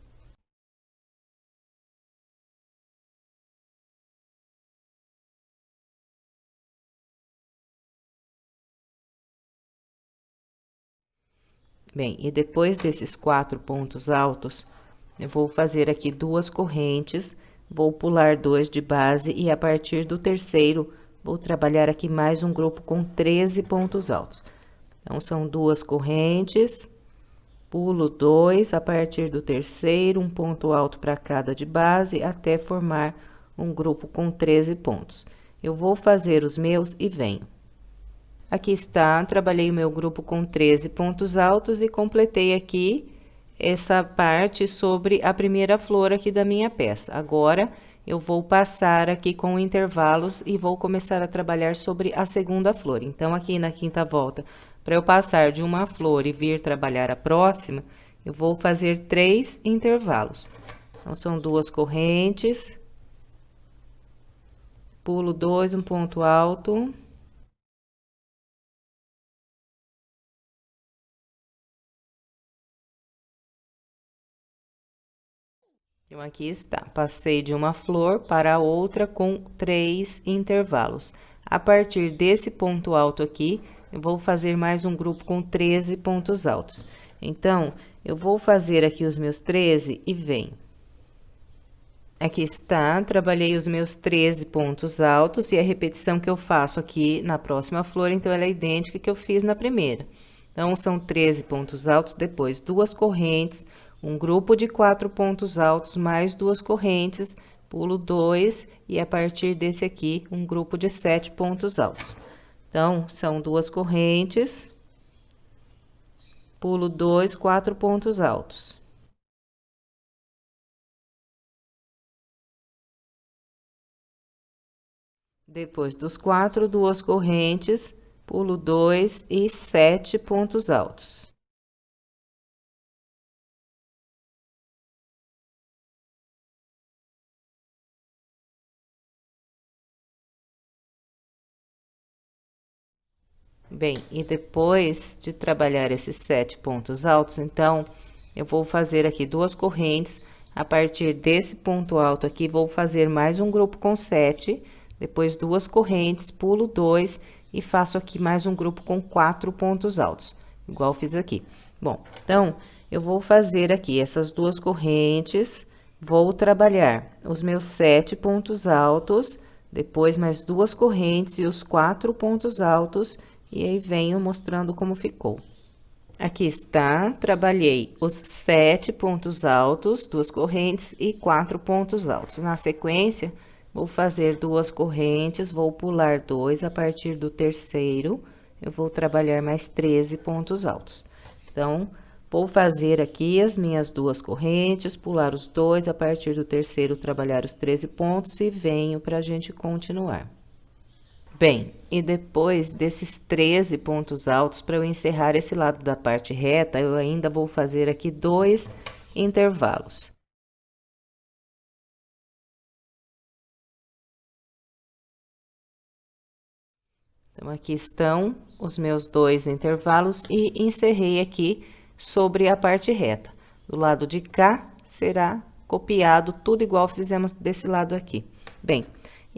Bem, e depois desses 4 pontos altos, eu vou fazer aqui 2 correntes, vou pular 2 de base e a partir do terceiro, vou trabalhar aqui mais um grupo com 13 pontos altos. Então, são 2 correntes, pulo 2, a partir do terceiro, um ponto alto para cada de base, até formar um grupo com 13 pontos. Eu vou fazer os meus e venho. Aqui está, trabalhei o meu grupo com 13 pontos altos e completei aqui essa parte sobre a primeira flor aqui da minha peça. Agora, eu vou passar aqui com intervalos e vou começar a trabalhar sobre a segunda flor. Então, aqui na quinta volta, para eu passar de uma flor e vir trabalhar a próxima, eu vou fazer 3 intervalos. Então, são 2 correntes, pulo 2, um ponto alto. Então, aqui está, passei de uma flor para a outra com 3 intervalos. A partir desse ponto alto aqui, eu vou fazer mais um grupo com 13 pontos altos. Então, eu vou fazer aqui os meus 13 e venho. Aqui está, trabalhei os meus 13 pontos altos e a repetição que eu faço aqui na próxima flor, então, ela é idêntica que eu fiz na primeira. Então, são 13 pontos altos, depois 2 correntes, um grupo de 4 pontos altos, mais 2 correntes, pulo 2 e a partir desse aqui, um grupo de 7 pontos altos. Então, são 2 correntes, pulo 2, 4 pontos altos. Depois dos 4, 2 correntes, pulo 2 e 7 pontos altos. Bem, e depois de trabalhar esses 7 pontos altos, então, eu vou fazer aqui 2 correntes. A partir desse ponto alto aqui, vou fazer mais um grupo com 7, depois 2 correntes, pulo 2 e faço aqui mais um grupo com 4 pontos altos, igual fiz aqui. Bom, então, eu vou fazer aqui essas 2 correntes, vou trabalhar os meus 7 pontos altos, depois mais 2 correntes e os 4 pontos altos, e aí venho mostrando como ficou. Aqui está, trabalhei os 7 pontos altos, 2 correntes e 4 pontos altos. Na sequência, vou fazer 2 correntes, vou pular 2, a partir do terceiro, eu vou trabalhar mais 13 pontos altos. Então, vou fazer aqui as minhas 2 correntes, pular os 2, a partir do terceiro, trabalhar os 13 pontos e venho para a gente continuar. Bem, e depois desses 13 pontos altos, para eu encerrar esse lado da parte reta, eu ainda vou fazer aqui 2 intervalos. Então, aqui estão os meus 2 intervalos e encerrei aqui sobre a parte reta. Do lado de cá, será copiado tudo igual fizemos desse lado aqui. Bem,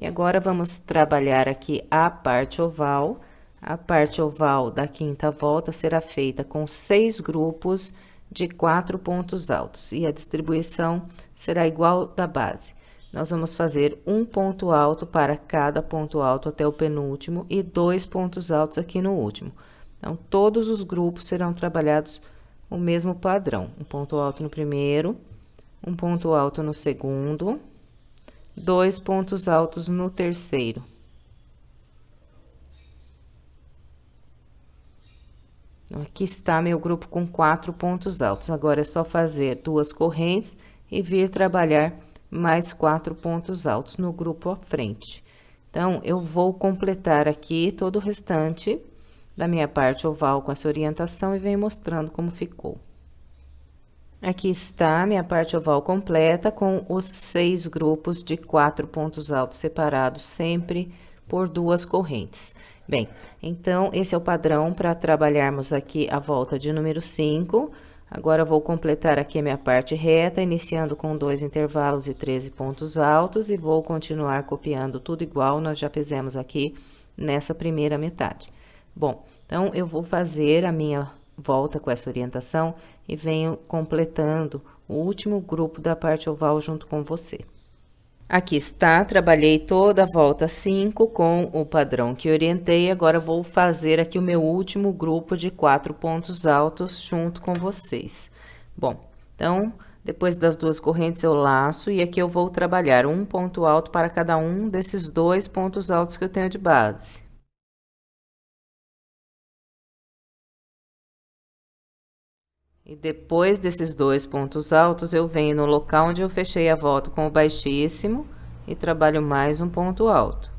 e agora, vamos trabalhar aqui a parte oval. A parte oval da quinta volta será feita com 6 grupos de 4 pontos altos. E a distribuição será igual da base. Nós vamos fazer um ponto alto para cada ponto alto até o penúltimo e 2 pontos altos aqui no último. Então, todos os grupos serão trabalhados o mesmo padrão. Um ponto alto no primeiro, um ponto alto no segundo, 2 pontos altos no terceiro. Então, aqui está meu grupo com 4 pontos altos. Agora é só fazer 2 correntes e vir trabalhar mais 4 pontos altos no grupo à frente. Então, eu vou completar aqui todo o restante da minha parte oval com essa orientação e venho mostrando como ficou. Aqui está minha parte oval completa com os 6 grupos de 4 pontos altos separados, sempre por 2 correntes. Bem, então, esse é o padrão para trabalharmos aqui a volta de número 5. Agora, vou completar aqui a minha parte reta, iniciando com 2 intervalos e 13 pontos altos, e vou continuar copiando tudo igual nós já fizemos aqui nessa primeira metade. Bom, então, eu vou fazer a minha volta com essa orientação e venho completando o último grupo da parte oval junto com você. Aqui está, trabalhei toda a volta 5 com o padrão que orientei, agora vou fazer aqui o meu último grupo de 4 pontos altos junto com vocês. Bom, então, depois das 2 correntes eu laço e aqui eu vou trabalhar um ponto alto para cada um desses 2 pontos altos que eu tenho de base. E depois desses 2 pontos altos, eu venho no local onde eu fechei a volta com o baixíssimo e trabalho mais um ponto alto.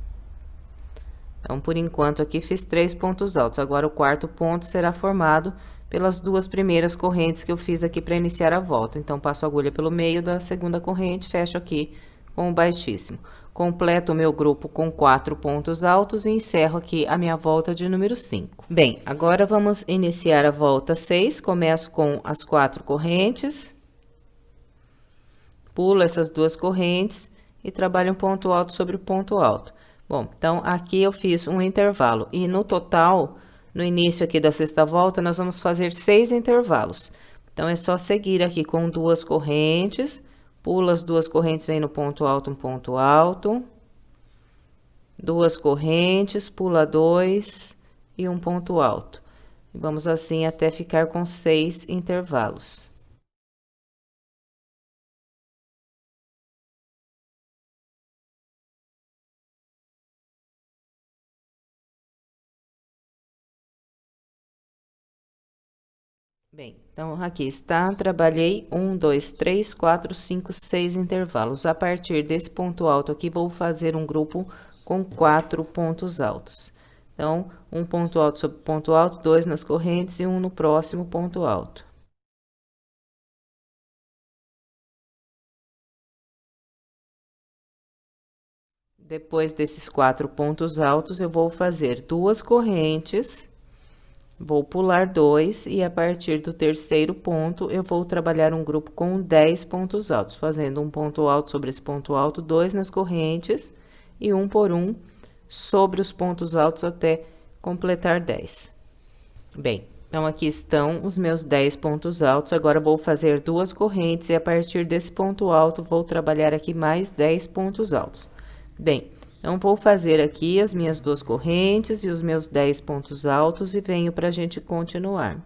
Então, por enquanto, aqui fiz 3 pontos altos. Agora, o 4º ponto será formado pelas 2 primeiras correntes que eu fiz aqui para iniciar a volta. Então, passo a agulha pelo meio da segunda corrente, fecho aqui com o baixíssimo. Completo o meu grupo com 4 pontos altos e encerro aqui a minha volta de número 5. Bem, agora vamos iniciar a volta 6. Começo com as 4 correntes. Pulo essas 2 correntes e trabalho um ponto alto sobre o ponto alto. Bom, então, aqui eu fiz um intervalo. E no total, no início aqui da sexta volta, nós vamos fazer 6 intervalos. Então, é só seguir aqui com 2 correntes. Pula as 2 correntes, vem no ponto alto, um ponto alto. 2 correntes, pula 2 e um ponto alto. E vamos assim até ficar com 6 intervalos. Bem, então, aqui está, trabalhei 1, 2, 3, 4, 5, 6 intervalos. A partir desse ponto alto aqui, vou fazer um grupo com 4 pontos altos. Então, um ponto alto sobre ponto alto, 2 nas correntes e um no próximo ponto alto. Depois desses 4 pontos altos, eu vou fazer 2 correntes. Vou pular 2 e a partir do terceiro ponto, eu vou trabalhar um grupo com 10 pontos altos, fazendo um ponto alto sobre esse ponto alto, 2 nas correntes e um por um sobre os pontos altos até completar 10. Bem, então, aqui estão os meus 10 pontos altos. Agora, vou fazer 2 correntes e a partir desse ponto alto, vou trabalhar aqui mais 10 pontos altos. Bem, então, vou fazer aqui as minhas 2 correntes e os meus 10 pontos altos e venho para a gente continuar.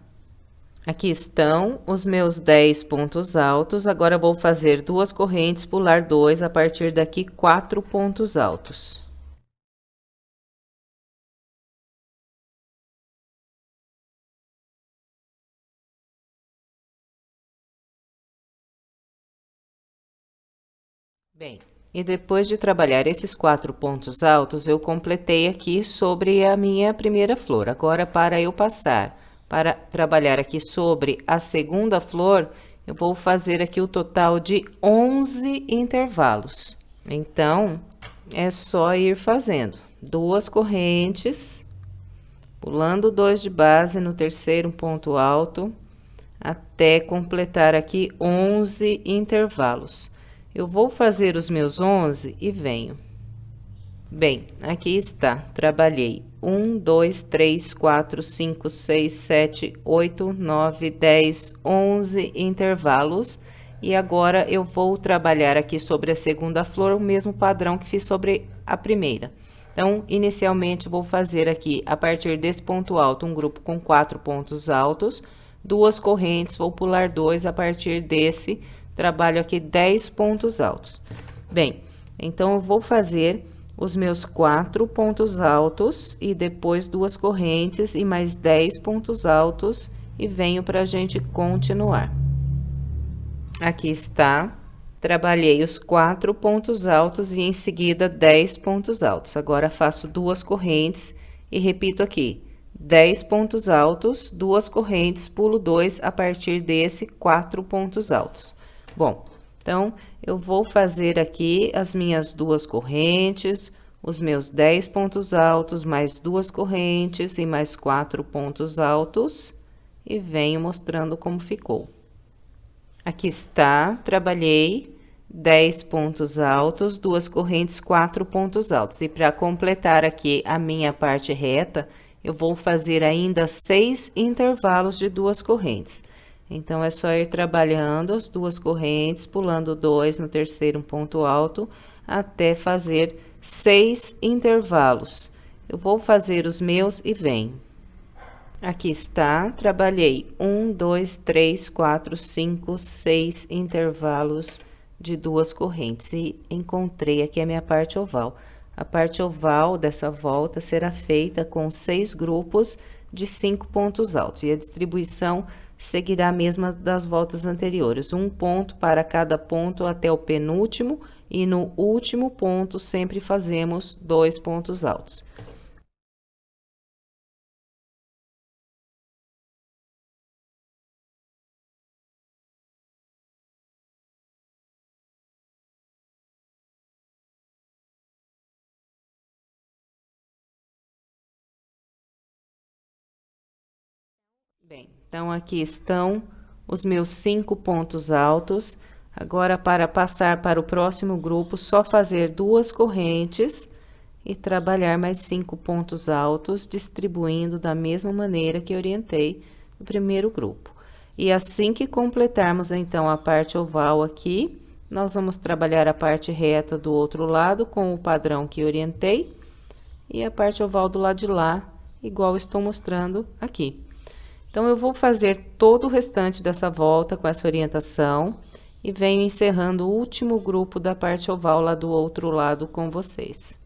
Aqui estão os meus 10 pontos altos. Agora, vou fazer 2 correntes, pular 2, a partir daqui 4 pontos altos. Bem, e depois de trabalhar esses 4 pontos altos, eu completei aqui sobre a minha primeira flor. Agora, para eu passar para trabalhar aqui sobre a segunda flor, eu vou fazer aqui o total de 11 intervalos. Então, é só ir fazendo 2 correntes, pulando 2 de base no terceiro ponto alto, até completar aqui 11 intervalos. Eu vou fazer os meus 11 e venho. Bem, aqui está, trabalhei 1, 2, 3, 4, 5, 6, 7, 8, 9, 10, 11 intervalos. E agora, eu vou trabalhar aqui sobre a segunda flor, o mesmo padrão que fiz sobre a primeira. Então, inicialmente, vou fazer aqui, a partir desse ponto alto, um grupo com 4 pontos altos, 2 correntes, vou pular 2 a partir desse, trabalho aqui 10 pontos altos. Bem, então, eu vou fazer os meus 4 pontos altos e depois 2 correntes e mais 10 pontos altos e venho para a gente continuar. Aqui está, trabalhei os 4 pontos altos e em seguida 10 pontos altos. Agora faço 2 correntes e repito aqui, 10 pontos altos, 2 correntes, pulo 2 a partir desse 4 pontos altos. Bom, então, eu vou fazer aqui as minhas 2 correntes, os meus 10 pontos altos, mais 2 correntes e mais 4 pontos altos, e venho mostrando como ficou. Aqui está, trabalhei 10 pontos altos, 2 correntes, 4 pontos altos. E para completar aqui a minha parte reta, eu vou fazer ainda 6 intervalos de 2 correntes. Então, é só ir trabalhando as 2 correntes, pulando 2 no terceiro ponto alto, até fazer 6 intervalos. Eu vou fazer os meus e venho. Aqui está, trabalhei 1, 2, 3, 4, 5, 6 intervalos de 2 correntes e encontrei aqui a minha parte oval. A parte oval dessa volta será feita com 6 grupos de 5 pontos altos e a distribuição seguirá a mesma das voltas anteriores. Um ponto para cada ponto até o penúltimo e no último ponto sempre fazemos 2 pontos altos. Bem, então aqui estão os meus 5 pontos altos. Agora, para passar para o próximo grupo, só fazer 2 correntes e trabalhar mais 5 pontos altos, distribuindo da mesma maneira que orientei no primeiro grupo. E assim que completarmos, então, a parte oval aqui, nós vamos trabalhar a parte reta do outro lado com o padrão que orientei e a parte oval do lado de lá, igual estou mostrando aqui. Então, eu vou fazer todo o restante dessa volta com essa orientação e venho encerrando o último grupo da parte oval lá do outro lado com vocês.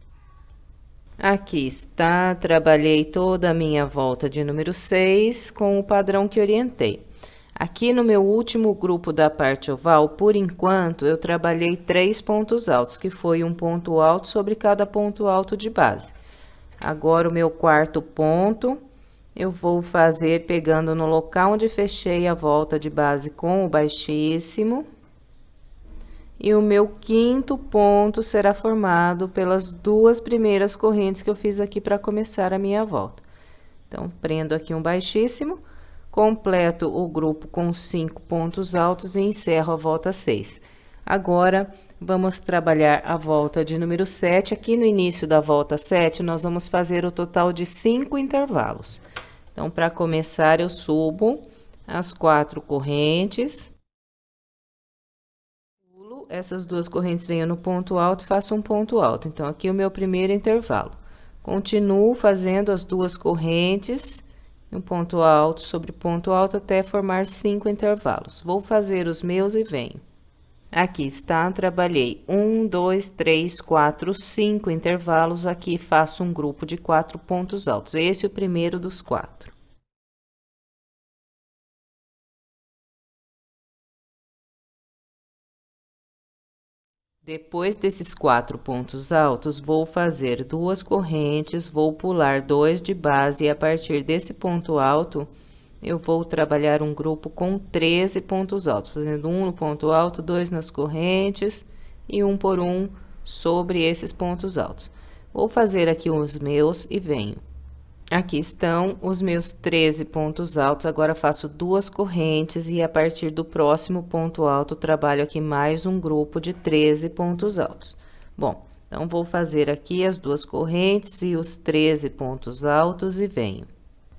Aqui está, trabalhei toda a minha volta de número 6 com o padrão que orientei. Aqui no meu último grupo da parte oval, por enquanto, eu trabalhei 3 pontos altos, que foi um ponto alto sobre cada ponto alto de base. Agora, o meu quarto ponto, eu vou fazer pegando no local onde fechei a volta de base com o baixíssimo. E o meu quinto ponto será formado pelas 2 primeiras correntes que eu fiz aqui para começar a minha volta. Então, prendo aqui um baixíssimo, completo o grupo com 5 pontos altos e encerro a volta 6. Agora, vamos trabalhar a volta de número 7. Aqui no início da volta 7, nós vamos fazer o total de 5 intervalos. Então, para começar, eu subo as 4 correntes. Pulo, essas 2 correntes venho no ponto alto e faço um ponto alto. Então, aqui o meu primeiro intervalo. Continuo fazendo as 2 correntes, um ponto alto sobre ponto alto até formar 5 intervalos. Vou fazer os meus e venho. Aqui está, trabalhei 1, 2, 3, 4, 5 intervalos. Aqui faço um grupo de 4 pontos altos. Esse é o primeiro dos 4. Depois desses 4 pontos altos, vou fazer 2 correntes, vou pular 2 de base e a partir desse ponto alto, eu vou trabalhar um grupo com 13 pontos altos, fazendo 1 no ponto alto, 2 nas correntes e 1 por 1 sobre esses pontos altos. Vou fazer aqui os meus e venho. Aqui estão os meus 13 pontos altos. Agora, faço 2 correntes e a partir do próximo ponto alto, trabalho aqui mais um grupo de 13 pontos altos. Bom, então, vou fazer aqui as 2 correntes e os 13 pontos altos e venho.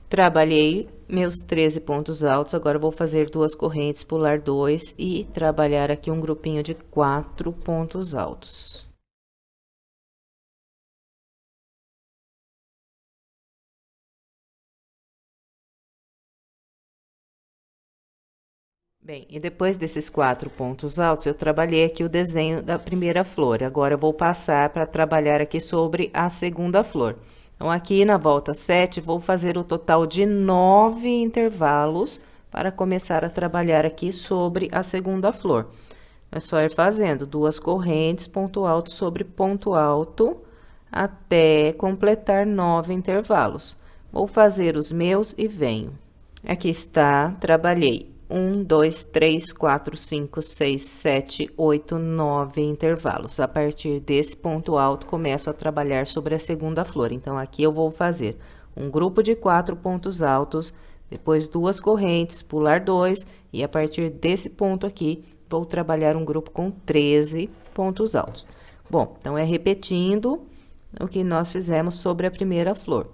Trabalhei meus 13 pontos altos, agora vou fazer 2 correntes, pular 2 e trabalhar aqui um grupinho de 4 pontos altos. Bem, e depois desses 4 pontos altos, eu trabalhei aqui o desenho da primeira flor. Agora, eu vou passar para trabalhar aqui sobre a segunda flor. Então, aqui na volta 7, vou fazer o total de 9 intervalos para começar a trabalhar aqui sobre a segunda flor. É só ir fazendo 2 correntes, ponto alto sobre ponto alto, até completar 9 intervalos. Vou fazer os meus e venho. Aqui está, trabalhei 1, 2, 3, 4, 5, 6, 7, 8, 9 intervalos. A partir desse ponto alto, começo a trabalhar sobre a segunda flor. Então, aqui eu vou fazer um grupo de 4 pontos altos, depois 2 correntes, pular 2, e a partir desse ponto aqui, vou trabalhar um grupo com 13 pontos altos. Bom, então, é repetindo o que nós fizemos sobre a primeira flor.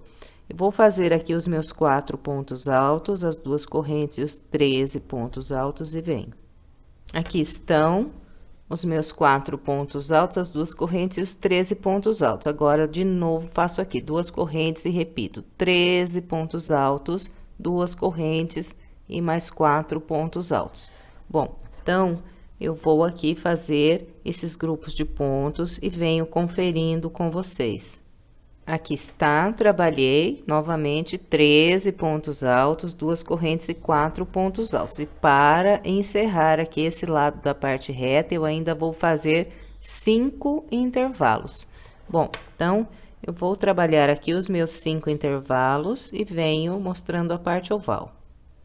Eu vou fazer aqui os meus 4 pontos altos, as 2 correntes e os 13 pontos altos e venho. Aqui estão os meus 4 pontos altos, as 2 correntes e os 13 pontos altos. Agora, de novo, faço aqui 2 correntes e repito 13 pontos altos, 2 correntes e mais 4 pontos altos. Bom, então, eu vou aqui fazer esses grupos de pontos e venho conferindo com vocês. Aqui está, trabalhei novamente 13 pontos altos, 2 correntes e 4 pontos altos. E para encerrar aqui esse lado da parte reta, eu ainda vou fazer 5 intervalos. Bom, então, eu vou trabalhar aqui os meus 5 intervalos e venho mostrando a parte oval.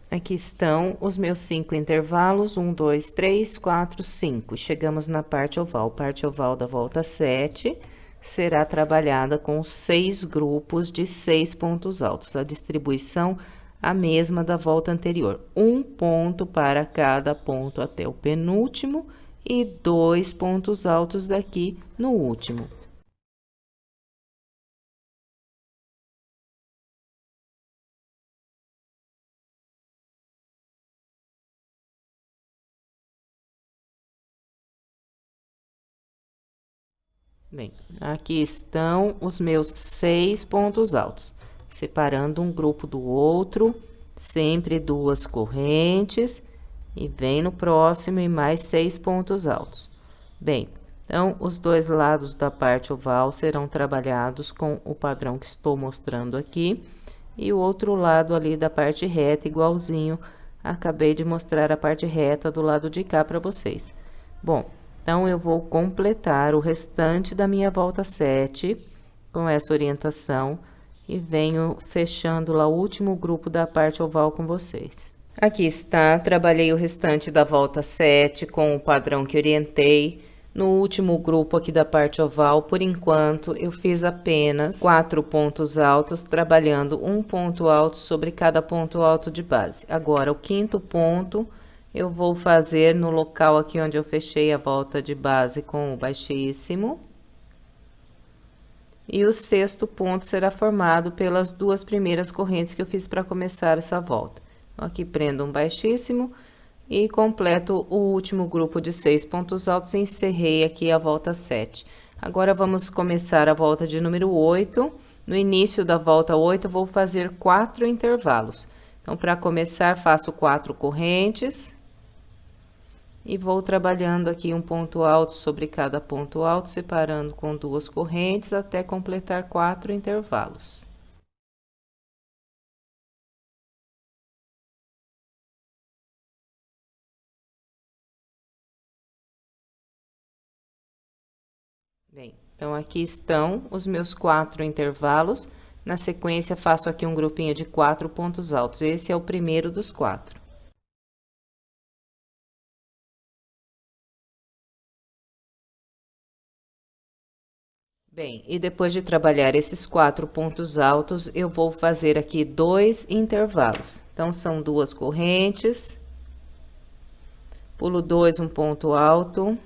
Aqui estão os meus 5 intervalos, 1, 2, 3, 4, 5. Chegamos na parte oval da volta 7. Será trabalhada com 6 grupos de 6 pontos altos. A distribuição a mesma da volta anterior. 1 ponto para cada ponto até o penúltimo e 2 pontos altos aqui no último. Bem, aqui estão os meus 6 pontos altos, separando um grupo do outro, sempre 2 correntes, e vem no próximo e mais 6 pontos altos. Bem, então, os 2 lados da parte oval serão trabalhados com o padrão que estou mostrando aqui, e o outro lado ali da parte reta, igualzinho, acabei de mostrar a parte reta do lado de cá para vocês. Bom, então, eu vou completar o restante da minha volta 7 com essa orientação e venho fechando lá o último grupo da parte oval com vocês. Aqui está, trabalhei o restante da volta 7 com o padrão que orientei. No último grupo aqui da parte oval, por enquanto, eu fiz apenas 4 pontos altos, trabalhando um ponto alto sobre cada ponto alto de base. Agora, o 5º ponto eu vou fazer no local aqui onde eu fechei a volta de base com o baixíssimo. E o 6º ponto será formado pelas 2 primeiras correntes que eu fiz para começar essa volta. Então, aqui prendo um baixíssimo e completo o último grupo de 6 pontos altos e encerrei aqui a volta 7. Agora, vamos começar a volta de número 8. No início da volta 8, eu vou fazer 4 intervalos. Então, para começar, faço 4 correntes. E vou trabalhando aqui um ponto alto sobre cada ponto alto, separando com 2 correntes até completar 4 intervalos. Bem, então, aqui estão os meus 4 intervalos. Na sequência, faço aqui um grupinho de 4 pontos altos. Esse é o primeiro dos 4. Bem, e depois de trabalhar esses 4 pontos altos, eu vou fazer aqui 2 intervalos. Então, são 2 correntes, pulo 2, um ponto alto,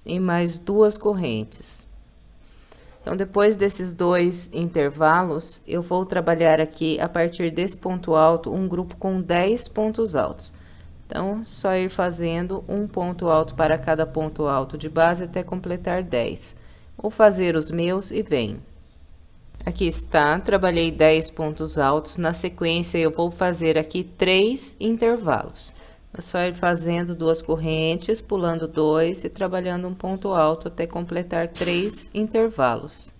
e mais 2 correntes. Então, depois desses 2 intervalos, eu vou trabalhar aqui, a partir desse ponto alto, um grupo com 10 pontos altos. Então, só ir fazendo um ponto alto para cada ponto alto de base até completar 10. Vou fazer os meus e venho. Aqui está, trabalhei 10 pontos altos. Na sequência, eu vou fazer aqui 3 intervalos. É só ir fazendo 2 correntes, pulando 2 e trabalhando um ponto alto até completar 3 intervalos.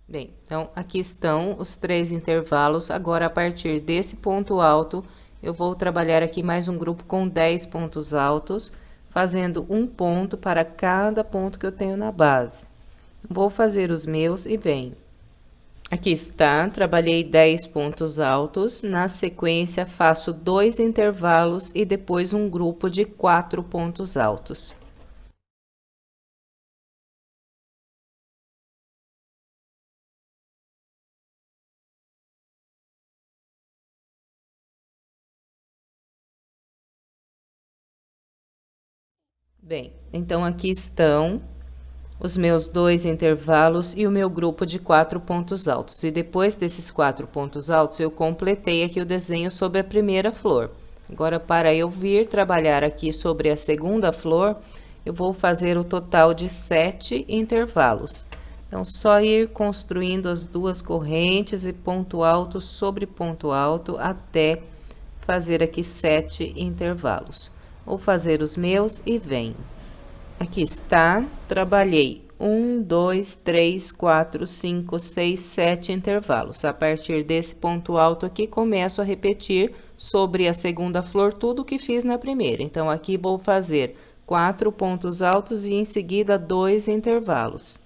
Bem, então aqui estão os 3 intervalos. Agora, a partir desse ponto alto, eu vou trabalhar aqui mais um grupo com 10 pontos altos, fazendo um ponto para cada ponto que eu tenho na base. Vou fazer os meus e venho. Aqui está, trabalhei 10 pontos altos. Na sequência, faço 2 intervalos e depois um grupo de 4 pontos altos. Bem, então aqui estão os meus 2 intervalos e o meu grupo de 4 pontos altos. E depois desses 4 pontos altos, eu completei aqui o desenho sobre a primeira flor. Agora, para eu vir trabalhar aqui sobre a segunda flor, eu vou fazer o total de 7 intervalos. Então, só ir construindo as 2 correntes e ponto alto sobre ponto alto até fazer aqui 7 intervalos. Vou fazer os meus e venho. Aqui está, trabalhei 1, 2, 3, 4, 5, 6, 7 intervalos. A partir desse ponto alto aqui, começo a repetir sobre a segunda flor tudo que fiz na primeira. Então, aqui vou fazer 4 pontos altos e em seguida 2 intervalos.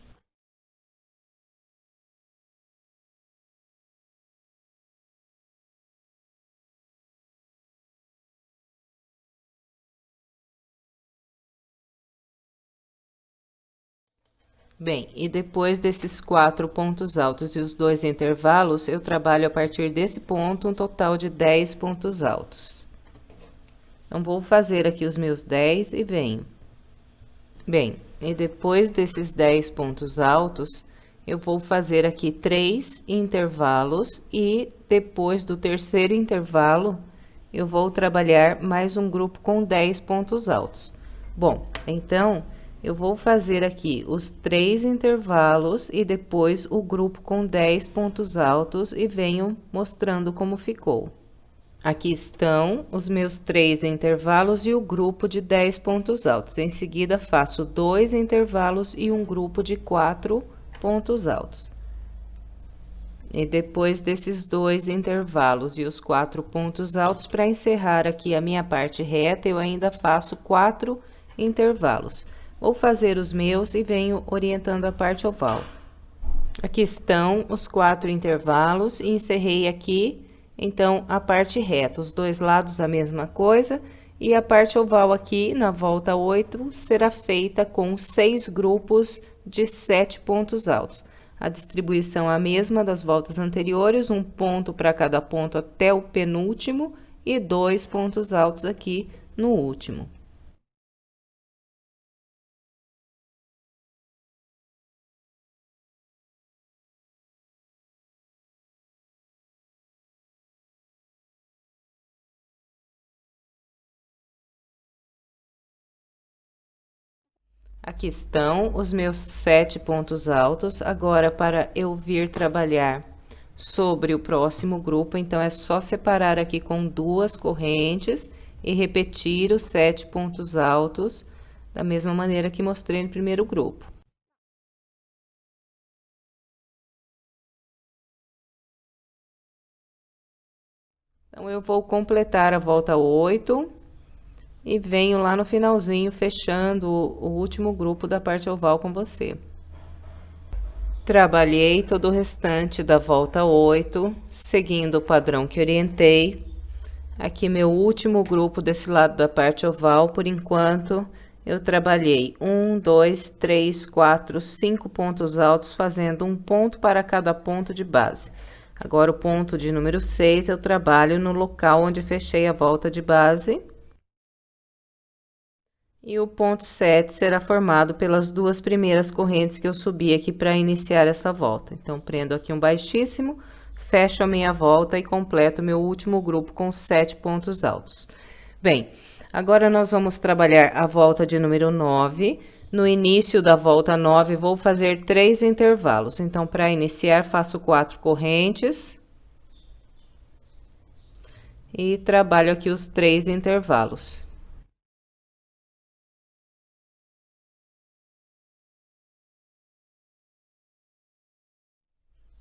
Bem, e depois desses 4 pontos altos e os 2 intervalos, eu trabalho a partir desse ponto um total de 10 pontos altos. Então, vou fazer aqui os meus 10 e venho. Bem, e depois desses 10 pontos altos, eu vou fazer aqui 3 intervalos e depois do terceiro intervalo, eu vou trabalhar mais um grupo com 10 pontos altos. Bom, então, eu vou fazer aqui os 3 intervalos e depois o grupo com 10 pontos altos e venho mostrando como ficou. Aqui estão os meus 3 intervalos e o grupo de 10 pontos altos. Em seguida, faço 2 intervalos e um grupo de 4 pontos altos. E depois desses 2 intervalos e os 4 pontos altos, para encerrar aqui a minha parte reta, eu ainda faço 4 intervalos. Vou fazer os meus e venho orientando a parte oval. Aqui estão os 4 intervalos e encerrei aqui, então, a parte reta. Os dois lados a mesma coisa e a parte oval aqui, na volta 8, será feita com 6 grupos de 7 pontos altos. A distribuição é a mesma das voltas anteriores, um ponto para cada ponto até o penúltimo e 2 pontos altos aqui no último. Aqui estão os meus 7 pontos altos. Agora, para eu vir trabalhar sobre o próximo grupo, então, é só separar aqui com 2 correntes e repetir os 7 pontos altos da mesma maneira que mostrei no primeiro grupo. Então, eu vou completar a volta 8 e venho lá no finalzinho, fechando o último grupo da parte oval com você. Trabalhei todo o restante da volta 8, seguindo o padrão que orientei. Aqui, meu último grupo desse lado da parte oval, por enquanto, eu trabalhei 1, 2, 3, 4, 5 pontos altos, fazendo um ponto para cada ponto de base. Agora, o ponto de número 6, eu trabalho no local onde fechei a volta de base. E o ponto 7 será formado pelas 2 primeiras correntes que eu subi aqui para iniciar essa volta. Então, prendo aqui um baixíssimo, fecho a minha volta e completo meu último grupo com 7 pontos altos. Bem, agora nós vamos trabalhar a volta de número 9. No início da volta 9, vou fazer 3 intervalos. Então, para iniciar, faço 4 correntes. E trabalho aqui os 3 intervalos.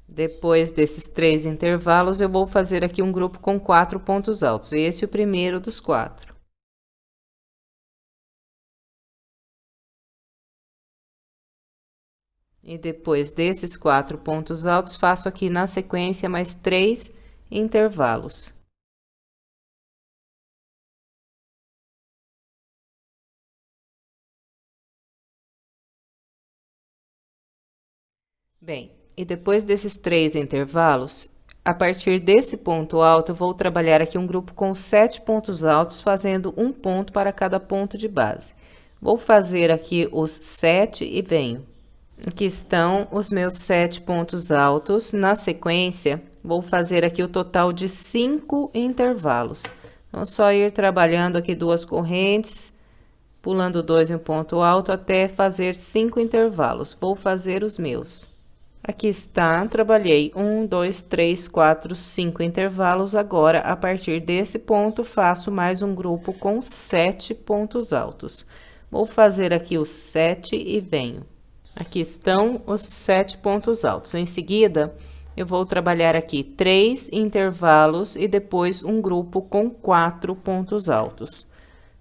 Depois desses 3 intervalos, eu vou fazer aqui um grupo com 4 pontos altos. Esse é o primeiro dos 4. E depois desses 4 pontos altos, faço aqui na sequência mais 3 intervalos. Bem, e depois desses 3 intervalos, a partir desse ponto alto, eu vou trabalhar aqui um grupo com 7 pontos altos, fazendo um ponto para cada ponto de base. Vou fazer aqui os 7 e venho. Aqui estão os meus 7 pontos altos. Na sequência, vou fazer aqui o total de 5 intervalos. Então, só ir trabalhando aqui 2 correntes, pulando 2 em um ponto alto, até fazer 5 intervalos. Vou fazer os meus. Aqui está, trabalhei 1, 2, 3, 4, 5 intervalos. Agora, a partir desse ponto, faço mais um grupo com 7 pontos altos. Vou fazer aqui os 7 e venho. Aqui estão os 7 pontos altos. Em seguida, eu vou trabalhar aqui 3 intervalos e depois um grupo com 4 pontos altos.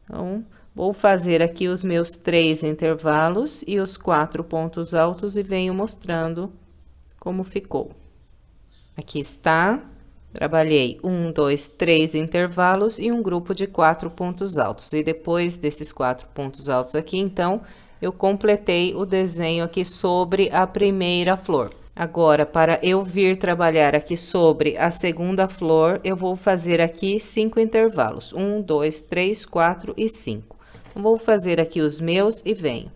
Então, vou fazer aqui os meus 3 intervalos e os 4 pontos altos e venho mostrando como ficou. Aqui está, trabalhei 1, 2, 3 intervalos e um grupo de 4 pontos altos. E depois desses 4 pontos altos aqui, então, eu completei o desenho aqui sobre a primeira flor. Agora, para eu vir trabalhar aqui sobre a segunda flor, eu vou fazer aqui 5 intervalos. 1, 2, 3, 4 e 5. Vou fazer aqui os meus e venho.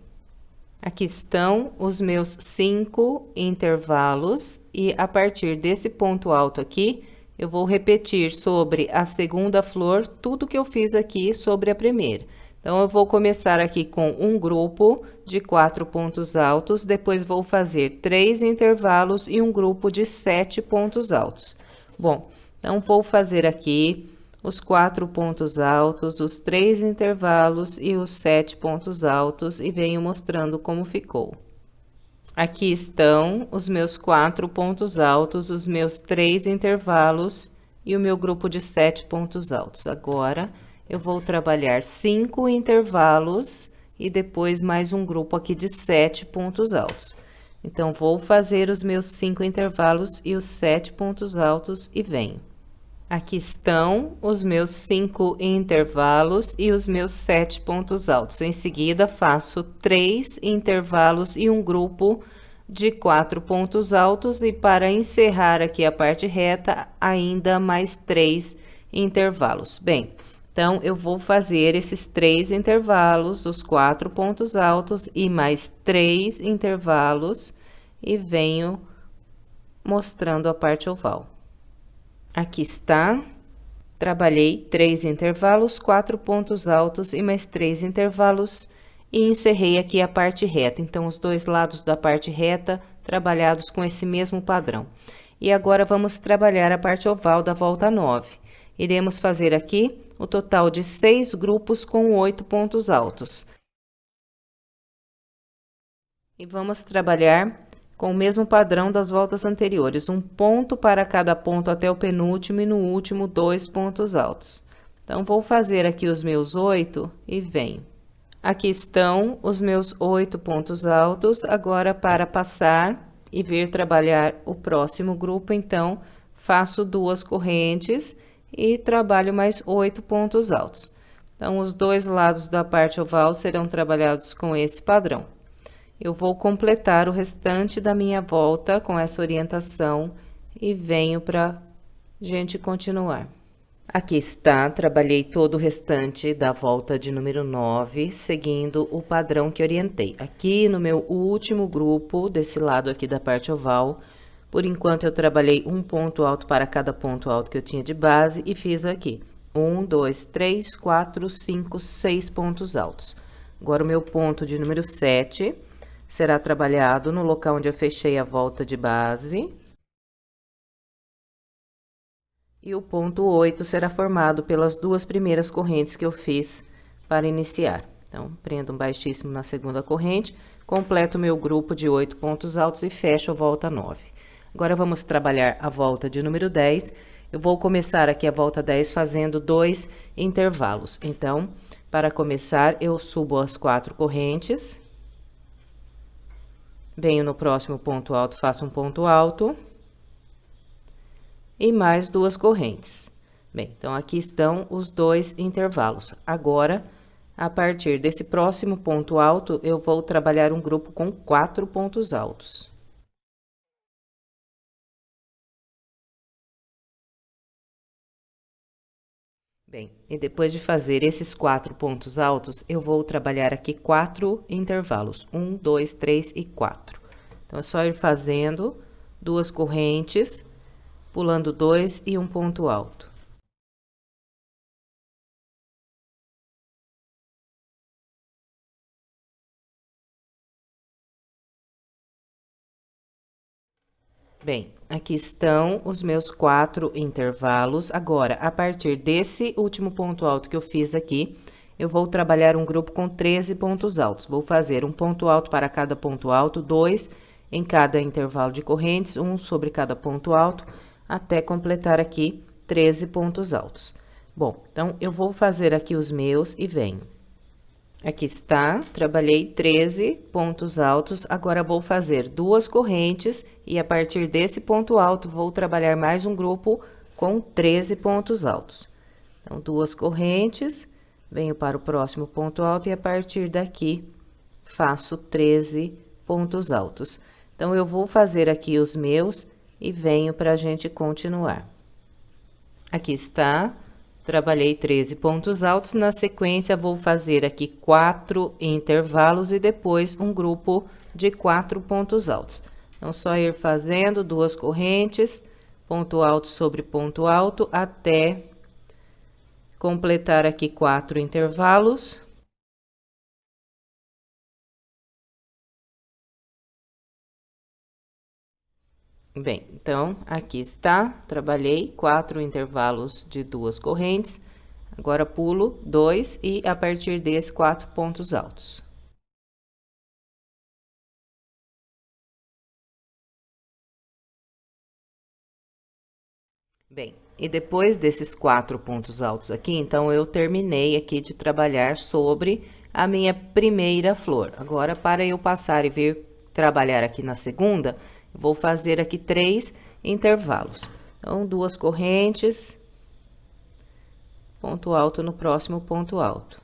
Aqui estão os meus 5 intervalos e a partir desse ponto alto aqui, eu vou repetir sobre a segunda flor tudo que eu fiz aqui sobre a primeira. Então, eu vou começar aqui com um grupo de 4 pontos altos, depois vou fazer 3 intervalos e um grupo de 7 pontos altos. Bom, então, vou fazer aqui os 4 pontos altos, os 3 intervalos e os 7 pontos altos e venho mostrando como ficou. Aqui estão os meus 4 pontos altos, os meus 3 intervalos e o meu grupo de 7 pontos altos. Agora, eu vou trabalhar 5 intervalos e depois mais um grupo aqui de 7 pontos altos. Então, vou fazer os meus 5 intervalos e os 7 pontos altos e venho. Aqui estão os meus 5 intervalos e os meus 7 pontos altos. Em seguida, faço 3 intervalos e um grupo de 4 pontos altos. E para encerrar aqui a parte reta, ainda mais 3 intervalos. Bem, então, eu vou fazer esses 3 intervalos, os 4 pontos altos e mais 3 intervalos e venho mostrando a parte oval. Aqui está, trabalhei 3 intervalos, 4 pontos altos e mais 3 intervalos e encerrei aqui a parte reta. Então, os dois lados da parte reta trabalhados com esse mesmo padrão. E agora, vamos trabalhar a parte oval da volta 9. Iremos fazer aqui o total de 6 grupos com 8 pontos altos. E vamos trabalhar com o mesmo padrão das voltas anteriores, um ponto para cada ponto até o penúltimo e no último 2 pontos altos. Então, vou fazer aqui os meus 8 e venho. Aqui estão os meus 8 pontos altos. Agora, para passar e vir trabalhar o próximo grupo, então, faço 2 correntes e trabalho mais 8 pontos altos. Então, os dois lados da parte oval serão trabalhados com esse padrão. Eu vou completar o restante da minha volta com essa orientação e venho para gente continuar. Aqui está, trabalhei todo o restante da volta de número 9, seguindo o padrão que orientei. Aqui no meu último grupo, desse lado aqui da parte oval, Por enquanto, eu trabalhei um ponto alto para cada ponto alto que eu tinha de base e fiz aqui 1, 2, 3, 4, 5, 6 pontos altos. Agora, o meu ponto de número 7 será trabalhado no local onde eu fechei a volta de base. E o ponto 8 será formado pelas duas primeiras correntes que eu fiz para iniciar. Então, prendo um baixíssimo na segunda corrente, completo o meu grupo de 8 pontos altos e fecho a volta 9. Agora, vamos trabalhar a volta de número 10. Eu vou começar aqui a volta 10 fazendo 2 intervalos. Então, para começar, eu subo as 4 correntes. Venho no próximo ponto alto, faço um ponto alto. E mais 2 correntes. Bem, então, aqui estão os 2 intervalos. Agora, a partir desse próximo ponto alto, eu vou trabalhar um grupo com 4 pontos altos. Bem, e depois de fazer esses 4 pontos altos, eu vou trabalhar aqui 4 intervalos. 1, 2, 3 e 4. Então, é só ir fazendo 2 correntes, pulando 2 e um ponto alto. Bem, aqui estão os meus 4 intervalos. Agora, a partir desse último ponto alto que eu fiz aqui, eu vou trabalhar um grupo com 13 pontos altos. Vou fazer um ponto alto para cada ponto alto, 2 em cada intervalo de correntes, 1 sobre cada ponto alto, até completar aqui 13 pontos altos. Bom, então, eu vou fazer aqui os meus e venho. Aqui está, trabalhei 13 pontos altos, agora vou fazer 2 correntes e a partir desse ponto alto vou trabalhar mais um grupo com 13 pontos altos. Então, 2 correntes, venho para o próximo ponto alto e a partir daqui faço 13 pontos altos. Então, eu vou fazer aqui os meus e venho para a gente continuar. Aqui está. Trabalhei 13 pontos altos, na sequência vou fazer aqui 4 intervalos e depois um grupo de 4 pontos altos. Então, só ir fazendo 2 correntes, ponto alto sobre ponto alto, até completar aqui 4 intervalos. Bem, então, aqui está, trabalhei 4 intervalos de 2 correntes, agora pulo 2 e a partir desse 4 pontos altos. Bem, e depois desses 4 pontos altos aqui, então, eu terminei aqui de trabalhar sobre a minha primeira flor. Agora, para eu passar e vir trabalhar aqui na segunda, vou fazer aqui 3 intervalos. Então, 2 correntes, ponto alto no próximo ponto alto.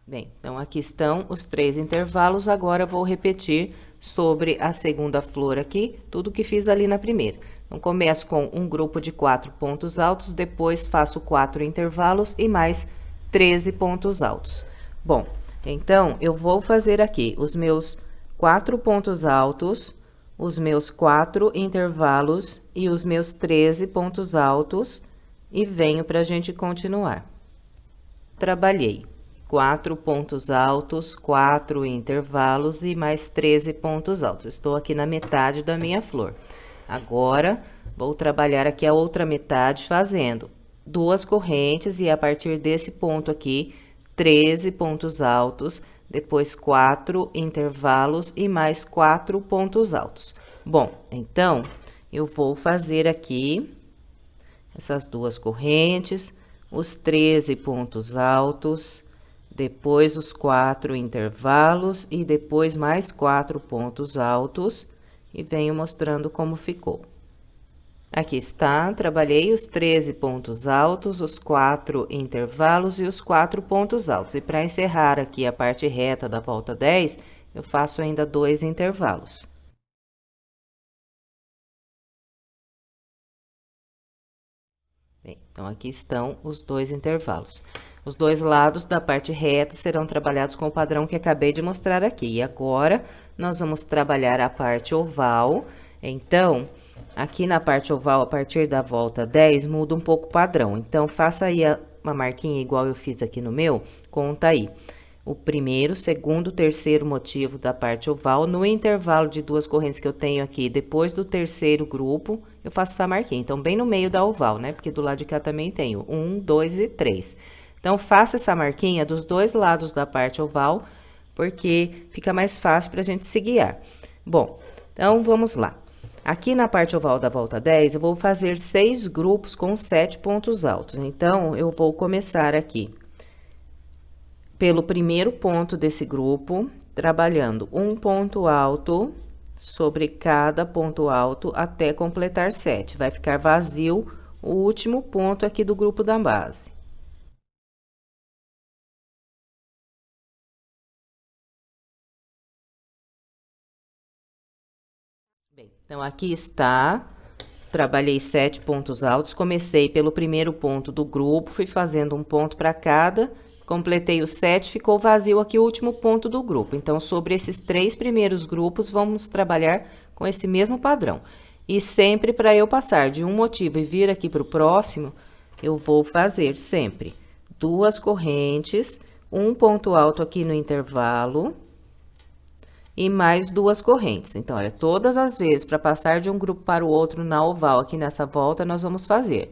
Bem, então, aqui estão os 3 intervalos, agora vou repetir sobre a segunda flor aqui, tudo que fiz ali na primeira. Então, começo com um grupo de 4 pontos altos, depois faço 4 intervalos e mais 13 pontos altos. Bom, então, eu vou fazer aqui os meus 4 pontos altos, os meus 4 intervalos e os meus 13 pontos altos e venho para a gente continuar. Trabalhei 4 pontos altos, 4 intervalos e mais 13 pontos altos. Estou aqui na metade da minha flor. Agora, vou trabalhar aqui a outra metade fazendo 2 correntes e a partir desse ponto aqui, 13 pontos altos, depois 4 intervalos e mais 4 pontos altos. Bom, então, eu vou fazer aqui essas 2 correntes, os 13 pontos altos, depois os 4 intervalos e depois mais 4 pontos altos e venho mostrando como ficou. Aqui está, trabalhei os 13 pontos altos, os 4 intervalos e os 4 pontos altos. E para encerrar aqui a parte reta da volta 10, eu faço ainda 2 intervalos. Bem, então, aqui estão os 2 intervalos. Os dois lados da parte reta serão trabalhados com o padrão que acabei de mostrar aqui. E agora, nós vamos trabalhar a parte oval. Então, aqui na parte oval, a partir da volta 10, muda um pouco o padrão. Então, faça aí uma marquinha igual eu fiz aqui no meu, conta aí. O primeiro, segundo, terceiro motivo da parte oval, no intervalo de duas correntes que eu tenho aqui, depois do terceiro grupo, eu faço essa marquinha. Então, bem no meio da oval, né? Porque do lado de cá também tenho 1, 2 e 3. Então, faça essa marquinha dos dois lados da parte oval, porque fica mais fácil para a gente se guiar. Bom, então, vamos lá. Aqui na parte oval da volta 10, eu vou fazer 6 grupos com 7 pontos altos. Então, eu vou começar aqui pelo primeiro ponto desse grupo, trabalhando um ponto alto sobre cada ponto alto até completar 7. Vai ficar vazio o último ponto aqui do grupo da base. Bem, então, aqui está. Trabalhei 7 pontos altos, comecei pelo primeiro ponto do grupo, fui fazendo um ponto para cada, completei os 7, ficou vazio aqui o último ponto do grupo. Então, sobre esses 3 primeiros grupos, vamos trabalhar com esse mesmo padrão. E sempre para eu passar de um motivo e vir aqui para o próximo, eu vou fazer sempre 2 correntes, um ponto alto aqui no intervalo e mais 2 correntes. Então, olha, todas as vezes para passar de um grupo para o outro na oval, aqui nessa volta, nós vamos fazer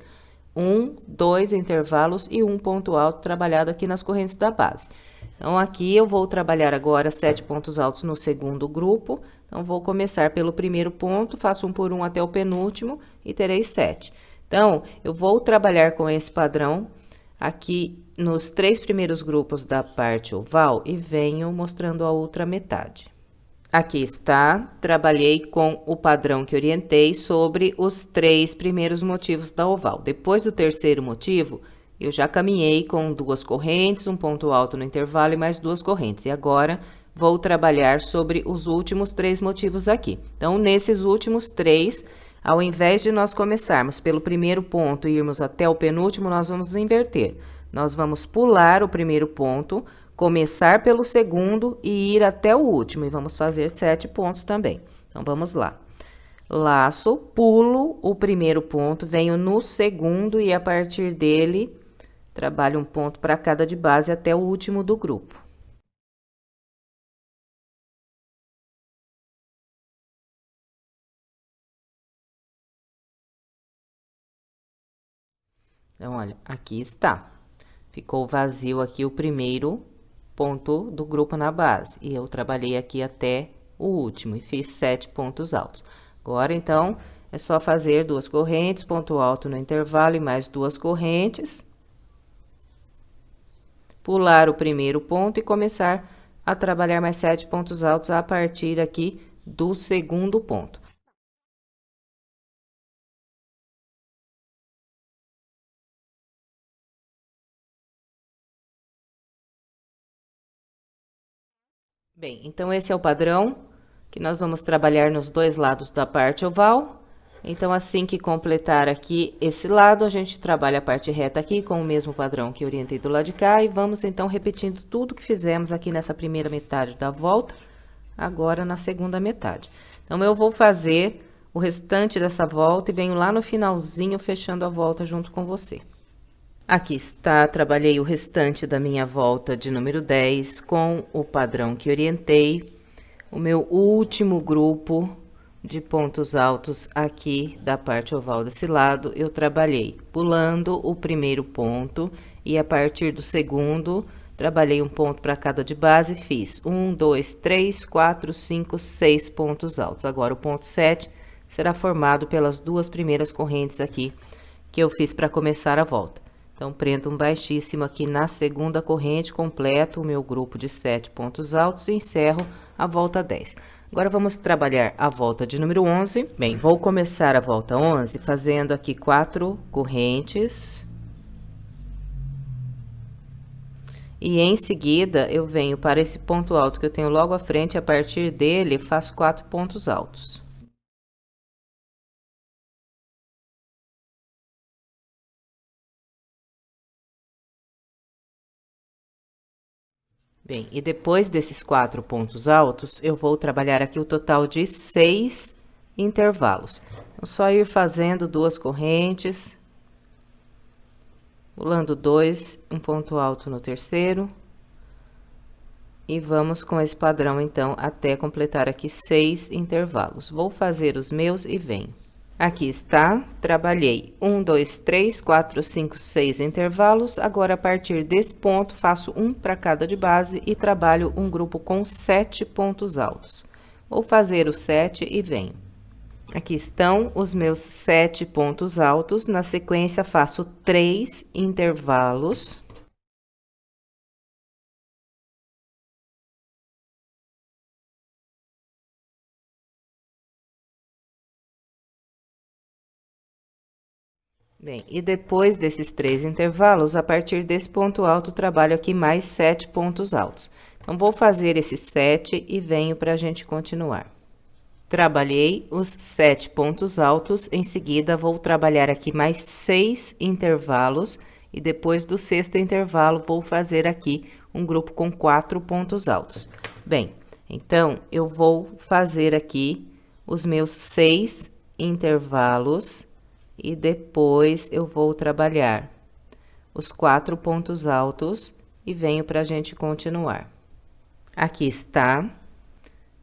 1, 2 intervalos e um ponto alto trabalhado aqui nas correntes da base. Então, aqui eu vou trabalhar agora 7 pontos altos no segundo grupo. Então, vou começar pelo primeiro ponto, faço um por um até o penúltimo e terei 7. Então, eu vou trabalhar com esse padrão aqui nos 3 primeiros grupos da parte oval e venho mostrando a outra metade. Aqui está, trabalhei com o padrão que orientei sobre os 3 primeiros motivos da oval. Depois do terceiro motivo, eu já caminhei com 2 correntes, um ponto alto no intervalo e mais 2 correntes. E agora, vou trabalhar sobre os últimos 3 motivos aqui. Então, nesses últimos 3, ao invés de nós começarmos pelo primeiro ponto e irmos até o penúltimo, nós vamos inverter. Nós vamos pular o primeiro ponto, começar pelo segundo e ir até o último. E vamos fazer 7 pontos também. Então, vamos lá. Laço, pulo o primeiro ponto, venho no segundo e a partir dele, trabalho um ponto para cada de base até o último do grupo. Então, olha, aqui está. Ficou vazio aqui o primeiro ponto do grupo na base. E eu trabalhei aqui até o último e fiz 7 pontos altos. Agora, então, é só fazer 2 correntes, ponto alto no intervalo e mais 2 correntes. Pular o primeiro ponto e começar a trabalhar mais 7 pontos altos a partir aqui do segundo ponto. Bem, então esse é o padrão que nós vamos trabalhar nos dois lados da parte oval. Então, assim que completar aqui esse lado, a gente trabalha a parte reta aqui com o mesmo padrão que orientei do lado de cá. E vamos, então, repetindo tudo que fizemos aqui nessa primeira metade da volta, agora na segunda metade. Então, eu vou fazer o restante dessa volta e venho lá no finalzinho fechando a volta junto com você. Aqui está, trabalhei o restante da minha volta de número 10 com o padrão que orientei. O meu último grupo de pontos altos aqui da parte oval desse lado, eu trabalhei pulando o primeiro ponto e a partir do segundo, trabalhei um ponto para cada de base, fiz 1, 2, 3, 4, 5, 6 pontos altos. Agora, o ponto 7 será formado pelas 2 primeiras correntes aqui que eu fiz para começar a volta. Então, prendo um baixíssimo aqui na segunda corrente, completo o meu grupo de 7 pontos altos e encerro a volta 10. Agora, vamos trabalhar a volta de número 11. Bem, vou começar a volta 11 fazendo aqui 4 correntes. E em seguida, eu venho para esse ponto alto que eu tenho logo à frente, a partir dele, faço 4 pontos altos. Bem, e depois desses 4 pontos altos, eu vou trabalhar aqui o total de 6 intervalos. É só ir fazendo 2 correntes, pulando 2, um ponto alto no terceiro. E vamos com esse padrão, então, até completar aqui 6 intervalos. Vou fazer os meus e venho. Aqui está, trabalhei 1, 2, 3, 4, 5, 6 intervalos. Agora, a partir desse ponto, faço um para cada de base e trabalho um grupo com 7 pontos altos. Vou fazer os 7 e venho. Aqui estão os meus 7 pontos altos. Na sequência, faço 3 intervalos. Bem, e depois desses 3 intervalos, a partir desse ponto alto, trabalho aqui mais 7 pontos altos. Então, vou fazer esses 7 e venho para a gente continuar. Trabalhei os 7 pontos altos, em seguida, vou trabalhar aqui mais 6 intervalos, e depois do 6º intervalo, vou fazer aqui um grupo com 4 pontos altos. Bem, então, eu vou fazer aqui os meus 6 intervalos, e depois eu vou trabalhar os 4 pontos altos e venho para a gente continuar. Aqui está,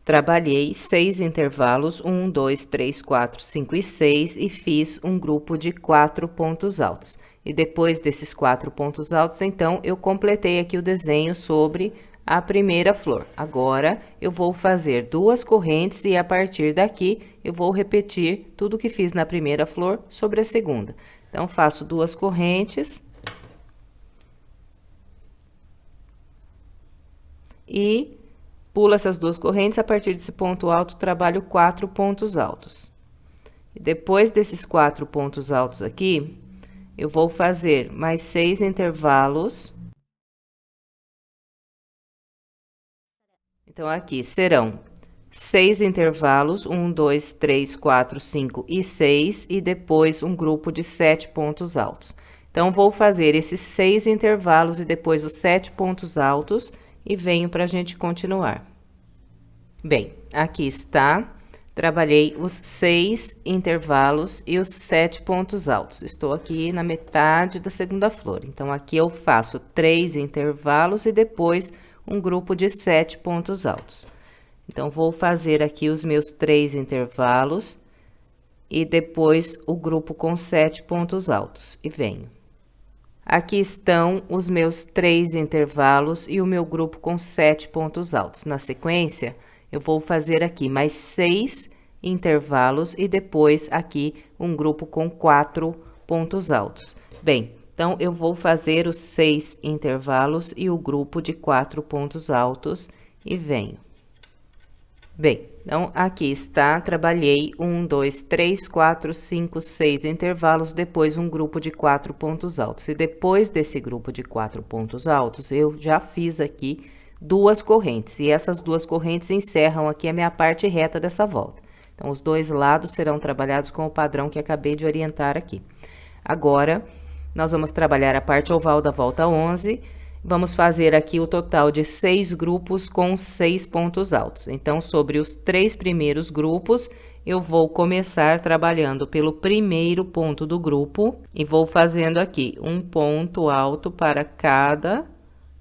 trabalhei 6 intervalos, 1, 2, 3, 4, 5 e 6, e fiz um grupo de 4 pontos altos. E depois desses 4 pontos altos, então, eu completei aqui o desenho sobre a primeira flor. Agora, eu vou fazer 2 correntes e a partir daqui, eu vou repetir tudo que fiz na primeira flor sobre a segunda. Então, faço 2 correntes. E pulo essas 2 correntes, a partir desse ponto alto, trabalho 4 pontos altos. E depois desses 4 pontos altos aqui, eu vou fazer mais 6 intervalos. Então, aqui serão 6 intervalos, 1, 2, 3, 4, 5 e 6, e depois um grupo de 7 pontos altos. Então, vou fazer esses 6 intervalos e depois os 7 pontos altos e venho para a gente continuar. Bem, aqui está, trabalhei os 6 intervalos e os 7 pontos altos. Estou aqui na metade da segunda flor, então, aqui eu faço 3 intervalos e depois um grupo de 7 pontos altos. Então, vou fazer aqui os meus 3 intervalos e depois o grupo com 7 pontos altos e venho. Aqui estão os meus 3 intervalos e o meu grupo com 7 pontos altos. Na sequência, eu vou fazer aqui mais 6 intervalos e depois aqui um grupo com 4 pontos altos. Bem, então, eu vou fazer os 6 intervalos e o grupo de 4 pontos altos e venho. Bem, então, aqui está, trabalhei 1, 2, 3, 4, 5, 6 intervalos, depois um grupo de 4 pontos altos. E depois desse grupo de 4 pontos altos, eu já fiz aqui 2 correntes. E essas 2 correntes encerram aqui a minha parte reta dessa volta. Então, os 2 lados serão trabalhados com o padrão que acabei de orientar aqui. Agora, nós vamos trabalhar a parte oval da volta 11, vamos fazer aqui o total de 6 grupos com 6 pontos altos. Então, sobre os 3 primeiros grupos, eu vou começar trabalhando pelo primeiro ponto do grupo e vou fazendo aqui um ponto alto para cada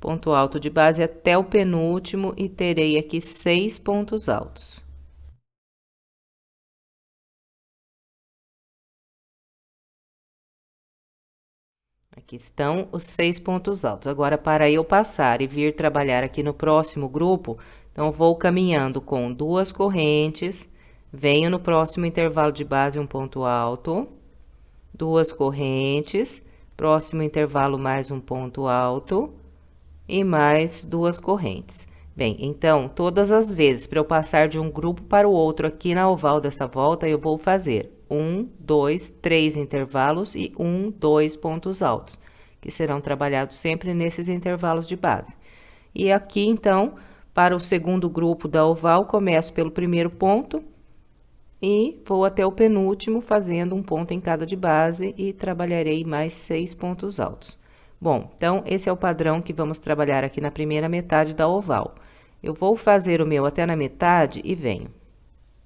ponto alto de base até o penúltimo e terei aqui 6 pontos altos. Aqui estão os 6 pontos altos. Agora, para eu passar e vir trabalhar aqui no próximo grupo, então, vou caminhando com 2 correntes, venho no próximo intervalo de base um ponto alto, 2 correntes, próximo intervalo mais um ponto alto e mais 2 correntes. Bem, então, todas as vezes para eu passar de um grupo para o outro aqui na oval dessa volta, eu vou fazer 1, 2, 3 intervalos e 1, 2 pontos altos, que serão trabalhados sempre nesses intervalos de base. E aqui, então, para o segundo grupo da oval, começo pelo primeiro ponto e vou até o penúltimo, fazendo um ponto em cada de base e trabalharei mais 6 pontos altos. Bom, então, esse é o padrão que vamos trabalhar aqui na primeira metade da oval. Eu vou fazer o meu até na metade e venho.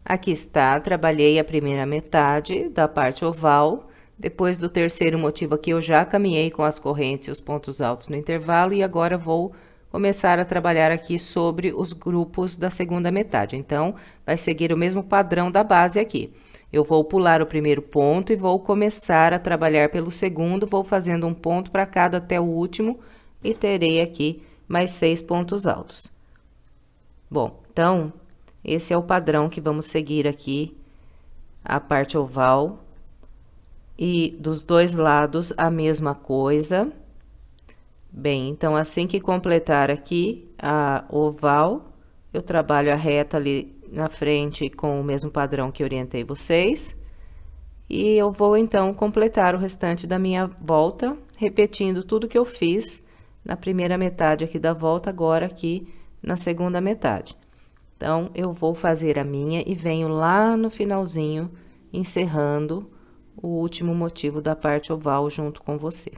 Aqui está, trabalhei a primeira metade da parte oval. Depois do terceiro motivo aqui, eu já caminhei com as correntes e os pontos altos no intervalo. E agora vou começar a trabalhar aqui sobre os grupos da segunda metade. Então, vai seguir o mesmo padrão da base aqui. Eu vou pular o primeiro ponto e vou começar a trabalhar pelo segundo, vou fazendo um ponto para cada até o último e terei aqui mais 6 pontos altos. Bom, então, esse é o padrão que vamos seguir aqui, a parte oval, e dos dois lados a mesma coisa. Bem, então, assim que completar aqui a oval, eu trabalho a reta ali na frente com o mesmo padrão que orientei vocês. E eu vou, então, completar o restante da minha volta, repetindo tudo que eu fiz na primeira metade aqui da volta, agora aqui na segunda metade. Então, eu vou fazer a minha e venho lá no finalzinho, encerrando o último motivo da parte oval junto com você.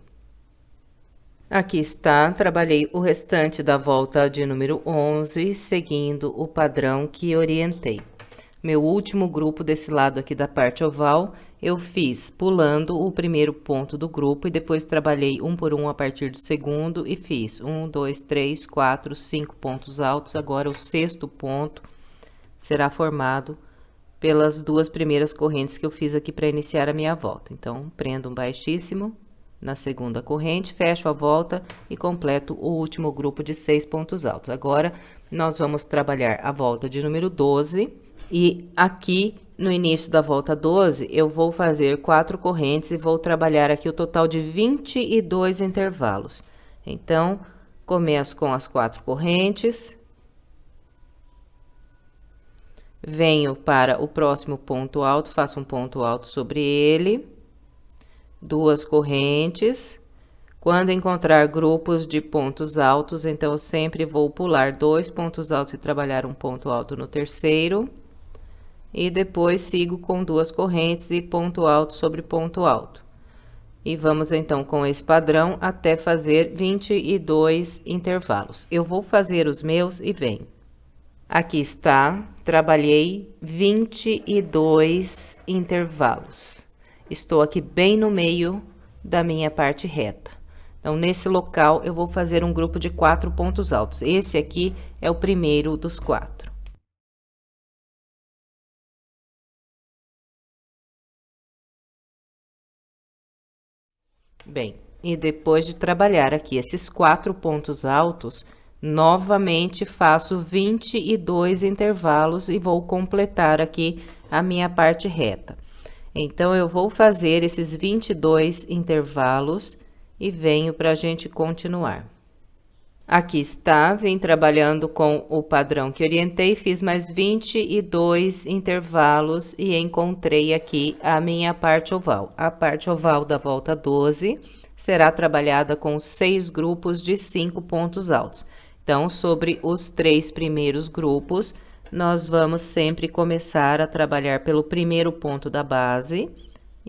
Aqui está, trabalhei o restante da volta de número 11, seguindo o padrão que orientei. Meu último grupo desse lado aqui da parte oval, eu fiz pulando o primeiro ponto do grupo e depois trabalhei um por um a partir do segundo e fiz 1, 2, 3, 4, 5 pontos altos. Agora, o sexto ponto será formado pelas duas primeiras correntes que eu fiz aqui para iniciar a minha volta. Então, prendo um baixíssimo na segunda corrente, fecho a volta e completo o último grupo de 6 pontos altos. Agora, nós vamos trabalhar a volta de número 12 e aqui no início da volta 12, eu vou fazer 4 correntes e vou trabalhar aqui o total de 22 intervalos. Então, começo com as 4 correntes, venho para o próximo ponto alto, faço um ponto alto sobre ele, 2 correntes. Quando encontrar grupos de pontos altos, então eu sempre vou pular 2 pontos altos e trabalhar um ponto alto no terceiro. E depois sigo com 2 correntes e ponto alto sobre ponto alto. E vamos então com esse padrão até fazer 22 intervalos. Eu vou fazer os meus e venho. Aqui está, trabalhei 22 intervalos. Estou aqui bem no meio da minha parte reta. Então, nesse local, eu vou fazer um grupo de 4 pontos altos. Esse aqui é o primeiro dos 4. Bem, e depois de trabalhar aqui esses 4 pontos altos, novamente faço 22 intervalos e vou completar aqui a minha parte reta. Então, eu vou fazer esses 22 intervalos e venho para a gente continuar. Aqui está, vim trabalhando com o padrão que orientei, fiz mais 22 intervalos e encontrei aqui a minha parte oval. A parte oval da volta 12 será trabalhada com 6 grupos de 5 pontos altos. Então, sobre os 3 primeiros grupos, nós vamos sempre começar a trabalhar pelo primeiro ponto da base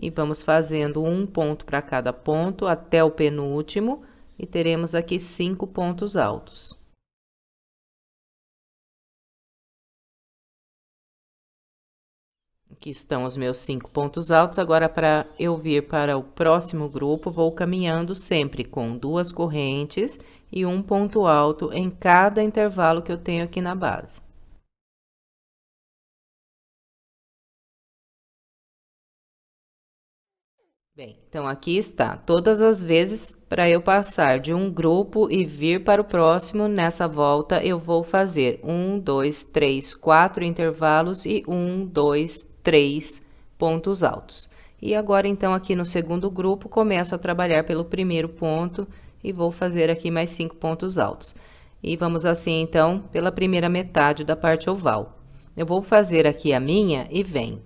e vamos fazendo um ponto para cada ponto até o penúltimo e teremos aqui 5 pontos altos. Aqui estão os meus 5 pontos altos. Agora, para eu vir para o próximo grupo, vou caminhando sempre com 2 correntes e um ponto alto em cada intervalo que eu tenho aqui na base. Bem, então aqui está, todas as vezes para eu passar de um grupo e vir para o próximo, nessa volta eu vou fazer 1, 2, 3, 4 intervalos e 1, 2, 3 pontos altos. E agora, então, aqui no segundo grupo, começo a trabalhar pelo primeiro ponto e vou fazer aqui mais 5 pontos altos. E vamos assim, então, pela primeira metade da parte oval. Eu vou fazer aqui a minha e venho.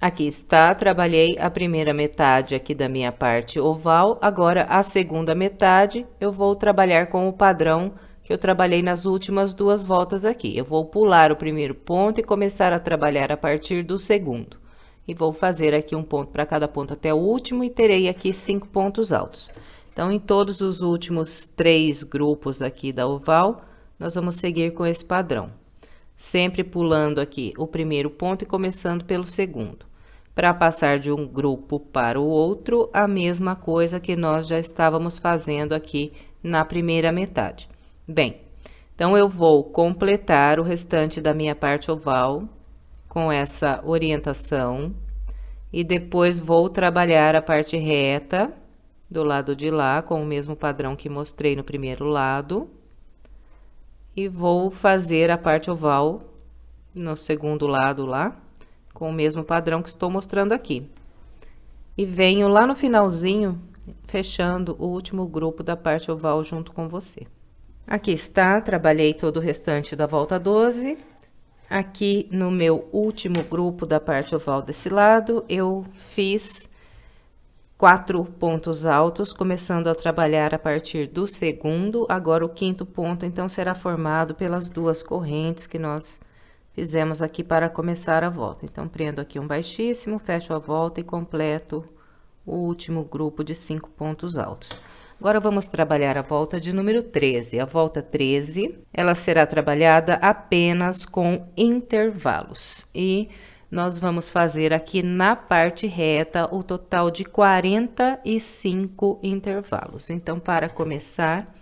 Aqui está, trabalhei a primeira metade aqui da minha parte oval, agora a segunda metade eu vou trabalhar com o padrão que eu trabalhei nas últimas 2 voltas aqui. Eu vou pular o primeiro ponto e começar a trabalhar a partir do segundo. E vou fazer aqui um ponto para cada ponto até o último e terei aqui 5 pontos altos. Então, em todos os últimos 3 grupos aqui da oval, nós vamos seguir com esse padrão. Sempre pulando aqui o primeiro ponto e começando pelo segundo. Para passar de um grupo para o outro, a mesma coisa que nós já estávamos fazendo aqui na primeira metade. Bem, então, eu vou completar o restante da minha parte oval com essa orientação e depois vou trabalhar a parte reta do lado de lá com o mesmo padrão que mostrei no primeiro lado e vou fazer a parte oval no segundo lado lá com o mesmo padrão que estou mostrando aqui. E venho lá no finalzinho fechando o último grupo da parte oval junto com você. Aqui está, trabalhei todo o restante da volta 12. Aqui no meu último grupo da parte oval desse lado, eu fiz 4 pontos altos, começando a trabalhar a partir do segundo. Agora, o quinto ponto, então, será formado pelas 2 correntes que nós fizemos aqui para começar a volta. Então, prendo aqui um baixíssimo, fecho a volta e completo o último grupo de 5 pontos altos. Agora, vamos trabalhar a volta de número 13. A volta 13, ela será trabalhada apenas com intervalos. E nós vamos fazer aqui na parte reta o total de 45 intervalos. Então, para começar,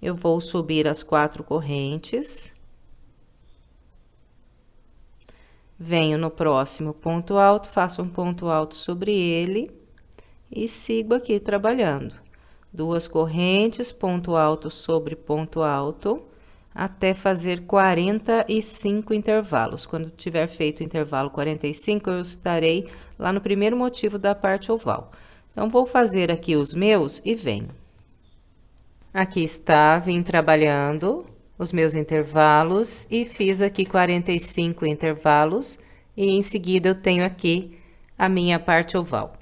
eu vou subir as 4 correntes. Venho no próximo ponto alto, faço um ponto alto sobre ele e sigo aqui trabalhando. 2 correntes, ponto alto sobre ponto alto, até fazer 45 intervalos. Quando tiver feito o intervalo 45, eu estarei lá no primeiro motivo da parte oval. Então, vou fazer aqui os meus e venho. Aqui está, vim trabalhando os meus intervalos e fiz aqui 45 intervalos e em seguida eu tenho aqui a minha parte oval.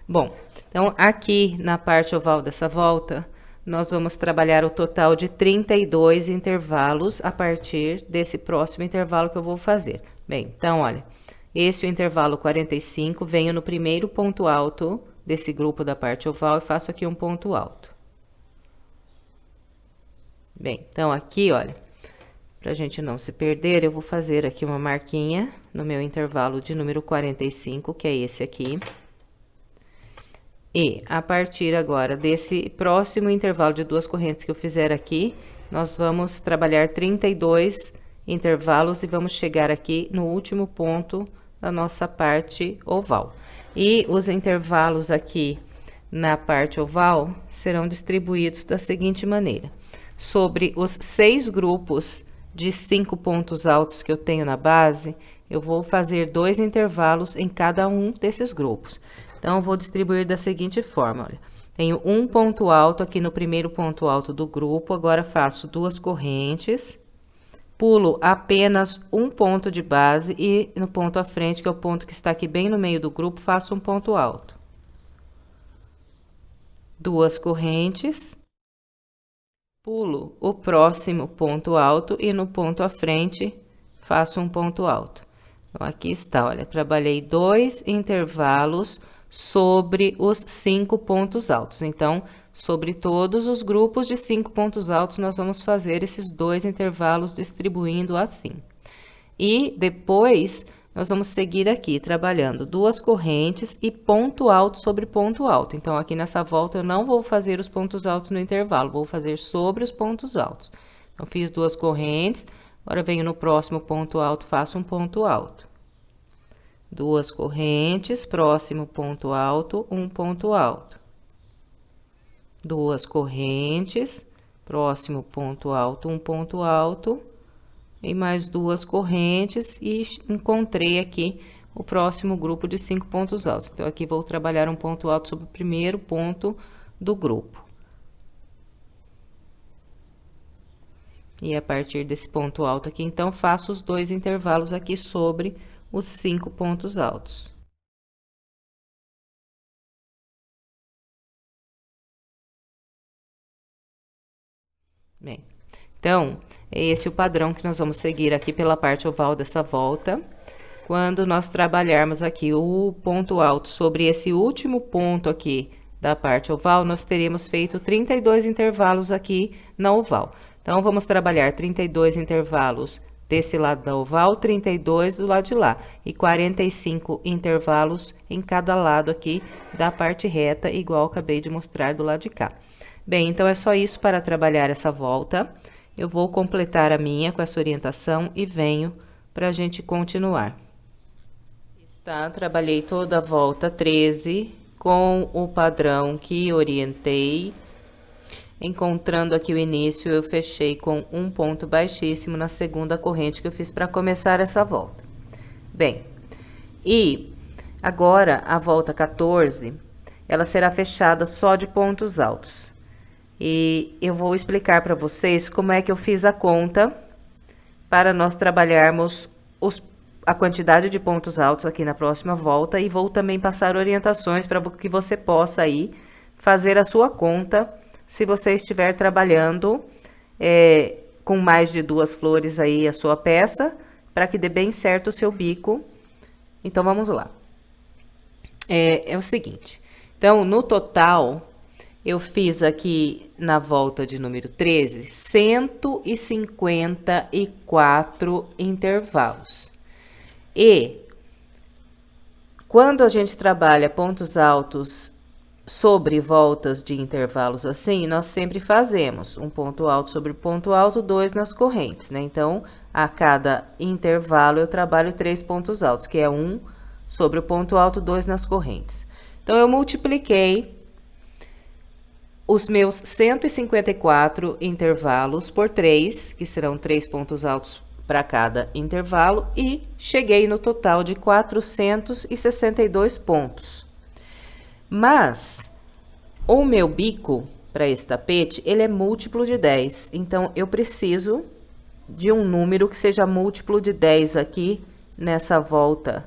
Bom, então, aqui na parte oval dessa volta, nós vamos trabalhar o total de 32 intervalos a partir desse próximo intervalo que eu vou fazer. Bem, então, olha, esse é o intervalo 45, venho no primeiro ponto alto desse grupo da parte oval e faço aqui um ponto alto. Bem, então, aqui, olha, pra gente não se perder, eu vou fazer aqui uma marquinha no meu intervalo de número 45, que é esse aqui. E, a partir agora desse próximo intervalo de 2 correntes que eu fizer aqui, nós vamos trabalhar 32 intervalos e vamos chegar aqui no último ponto da nossa parte oval. E os intervalos aqui na parte oval serão distribuídos da seguinte maneira. Sobre os 6 grupos de 5 pontos altos que eu tenho na base, eu vou fazer 2 intervalos em cada um desses grupos. Então, eu vou distribuir da seguinte forma, olha. Tenho um ponto alto aqui no primeiro ponto alto do grupo, agora faço 2 correntes, pulo apenas um ponto de base e no ponto à frente, que é o ponto que está aqui bem no meio do grupo, faço um ponto alto. 2 correntes, pulo o próximo ponto alto e no ponto à frente, faço um ponto alto. Então, aqui está, olha, trabalhei 2 intervalos sobre os 5 pontos altos. Então, sobre todos os grupos de 5 pontos altos, nós vamos fazer esses 2 intervalos distribuindo assim. E depois, nós vamos seguir aqui, trabalhando 2 correntes e ponto alto sobre ponto alto. Então, aqui nessa volta, eu não vou fazer os pontos altos no intervalo, vou fazer sobre os pontos altos. Então, fiz 2 correntes, agora venho no próximo ponto alto, faço um ponto alto. 2 correntes, próximo ponto alto, um ponto alto. 2 correntes, próximo ponto alto, um ponto alto. E mais 2 correntes e encontrei aqui o próximo grupo de 5 pontos altos. Então, aqui vou trabalhar um ponto alto sobre o primeiro ponto do grupo. E a partir desse ponto alto aqui, então, faço os 2 intervalos aqui sobre os 5 pontos altos. Bem, então, é esse o padrão que nós vamos seguir aqui pela parte oval dessa volta. Quando nós trabalharmos aqui o ponto alto sobre esse último ponto aqui da parte oval, nós teremos feito 32 intervalos aqui na oval. Então, vamos trabalhar 32 intervalos desse lado da oval, 32 do lado de lá, e 45 intervalos em cada lado aqui da parte reta, igual eu acabei de mostrar do lado de cá. Bem, então, é só isso para trabalhar essa volta. Eu vou completar a minha com essa orientação e venho para a gente continuar. Tá, trabalhei toda a volta 13 com o padrão que orientei. Encontrando aqui o início, eu fechei com um ponto baixíssimo na segunda corrente que eu fiz para começar essa volta. Bem, e agora a volta 14, ela será fechada só de pontos altos. E eu vou explicar para vocês como é que eu fiz a conta para nós trabalharmos a quantidade de pontos altos aqui na próxima volta, e vou também passar orientações para que você possa aí fazer a sua conta se você estiver trabalhando com mais de 2 flores aí a sua peça, para que dê bem certo o seu bico. Então, vamos lá. É o seguinte, então, no total, eu fiz aqui na volta de número 13, 154 intervalos. E quando a gente trabalha pontos altos sobre voltas de intervalos assim, nós sempre fazemos um ponto alto sobre ponto alto, 2 nas correntes, né? Então, a cada intervalo eu trabalho 3 pontos altos, que é 1 sobre o ponto alto, 2 nas correntes. Então, eu multipliquei os meus 154 intervalos por 3, que serão 3 pontos altos para cada intervalo, e cheguei no total de 462 pontos. Mas o meu bico para esse tapete, ele é múltiplo de 10, então eu preciso de um número que seja múltiplo de 10 aqui nessa volta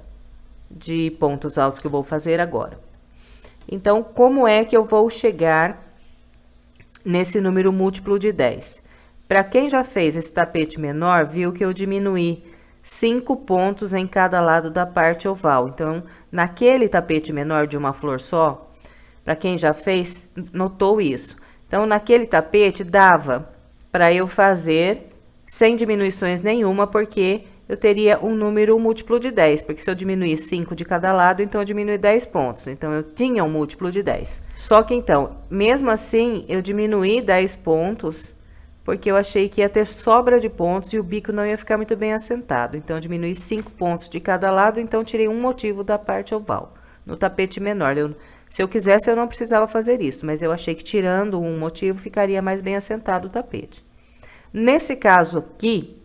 de pontos altos que eu vou fazer agora. Então, como é que eu vou chegar nesse número múltiplo de 10? Para quem já fez esse tapete menor, viu que eu diminuí 5 pontos em cada lado da parte oval. Então, naquele tapete menor de uma flor só, para quem já fez, notou isso. Então, naquele tapete, dava para eu fazer sem diminuições nenhuma, porque eu teria um número múltiplo de 10. Porque se eu diminuir 5 de cada lado, então eu diminui 10 pontos. Então, eu tinha um múltiplo de 10. Só que, então, mesmo assim, eu diminuí 10 pontos, porque eu achei que ia ter sobra de pontos e o bico não ia ficar muito bem assentado. Então, eu diminuí 5 pontos de cada lado, então tirei um motivo da parte oval. No tapete menor, se eu quisesse, eu não precisava fazer isso, mas eu achei que tirando um motivo, ficaria mais bem assentado o tapete. Nesse caso aqui,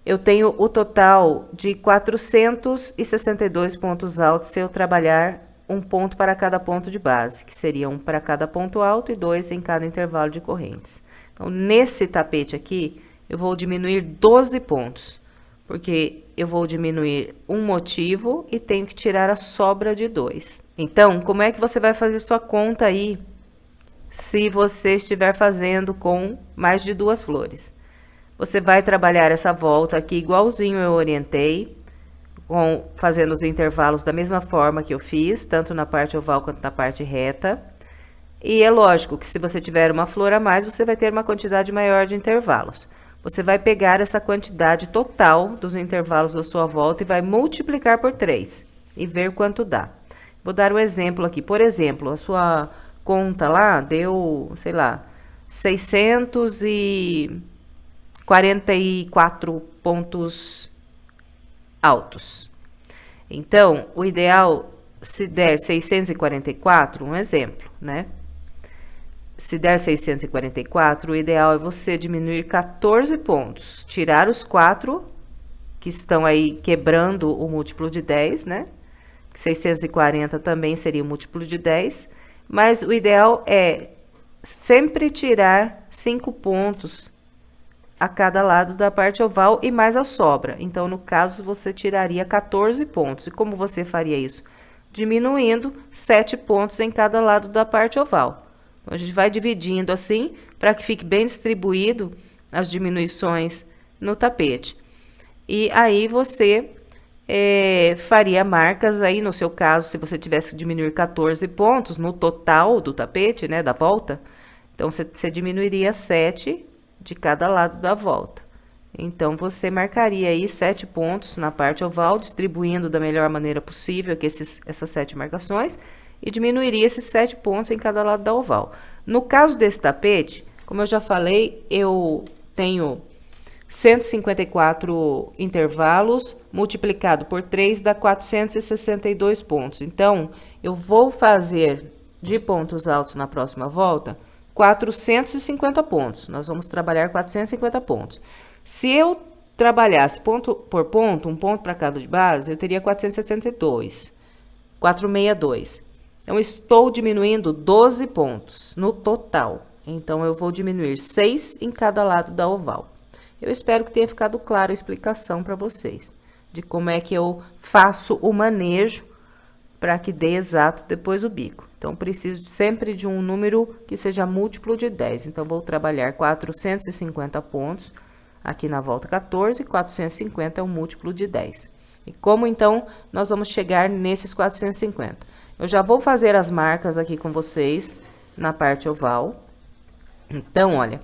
eu tenho o total de 462 pontos altos se eu trabalhar um ponto para cada ponto de base, que seria um para cada ponto alto e 2 em cada intervalo de correntes. Então, nesse tapete aqui, eu vou diminuir 12 pontos, porque eu vou diminuir um motivo e tenho que tirar a sobra de 2. Então, como é que você vai fazer sua conta aí, se você estiver fazendo com mais de 2 flores? Você vai trabalhar essa volta aqui igualzinho eu orientei, fazendo os intervalos da mesma forma que eu fiz, tanto na parte oval quanto na parte reta. E é lógico que se você tiver uma flor a mais, você vai ter uma quantidade maior de intervalos. Você vai pegar essa quantidade total dos intervalos da sua volta e vai multiplicar por 3 e ver quanto dá. Vou dar um exemplo aqui. Por exemplo, a sua conta lá deu, sei lá, 644 pontos altos. Então, o ideal, se der 644, um exemplo, né? Se der 644, o ideal é você diminuir 14 pontos, tirar os 4 que estão aí quebrando o múltiplo de 10, né? 640 também seria o múltiplo de 10, mas o ideal é sempre tirar 5 pontos a cada lado da parte oval e mais a sobra. Então, no caso, você tiraria 14 pontos. E como você faria isso? Diminuindo 7 pontos em cada lado da parte oval. Então, a gente vai dividindo assim, para que fique bem distribuído as diminuições no tapete. E aí, você faria marcas aí, no seu caso, se você tivesse que diminuir 14 pontos no total do tapete, né, da volta, então você diminuiria 7 de cada lado da volta. Então, você marcaria aí 7 pontos na parte oval, distribuindo da melhor maneira possível aqui essas 7 marcações, e diminuiria esses 7 pontos em cada lado da oval. No caso desse tapete, como eu já falei, eu tenho 154 intervalos, multiplicado por 3 dá 462 pontos. Então, eu vou fazer de pontos altos na próxima volta 450 pontos. Nós vamos trabalhar 450 pontos. Se eu trabalhasse ponto por ponto, um ponto para cada de base, eu teria 462. Então, estou diminuindo 12 pontos no total. Então, eu vou diminuir 6 em cada lado da oval. Eu espero que tenha ficado clara a explicação para vocês de como é que eu faço o manejo para que dê exato depois o bico. Então, preciso sempre de um número que seja múltiplo de 10. Então, vou trabalhar 450 pontos aqui na volta 14, 450 é um múltiplo de 10. E como, então, nós vamos chegar nesses 450? Eu já vou fazer as marcas aqui com vocês na parte oval. Então, olha,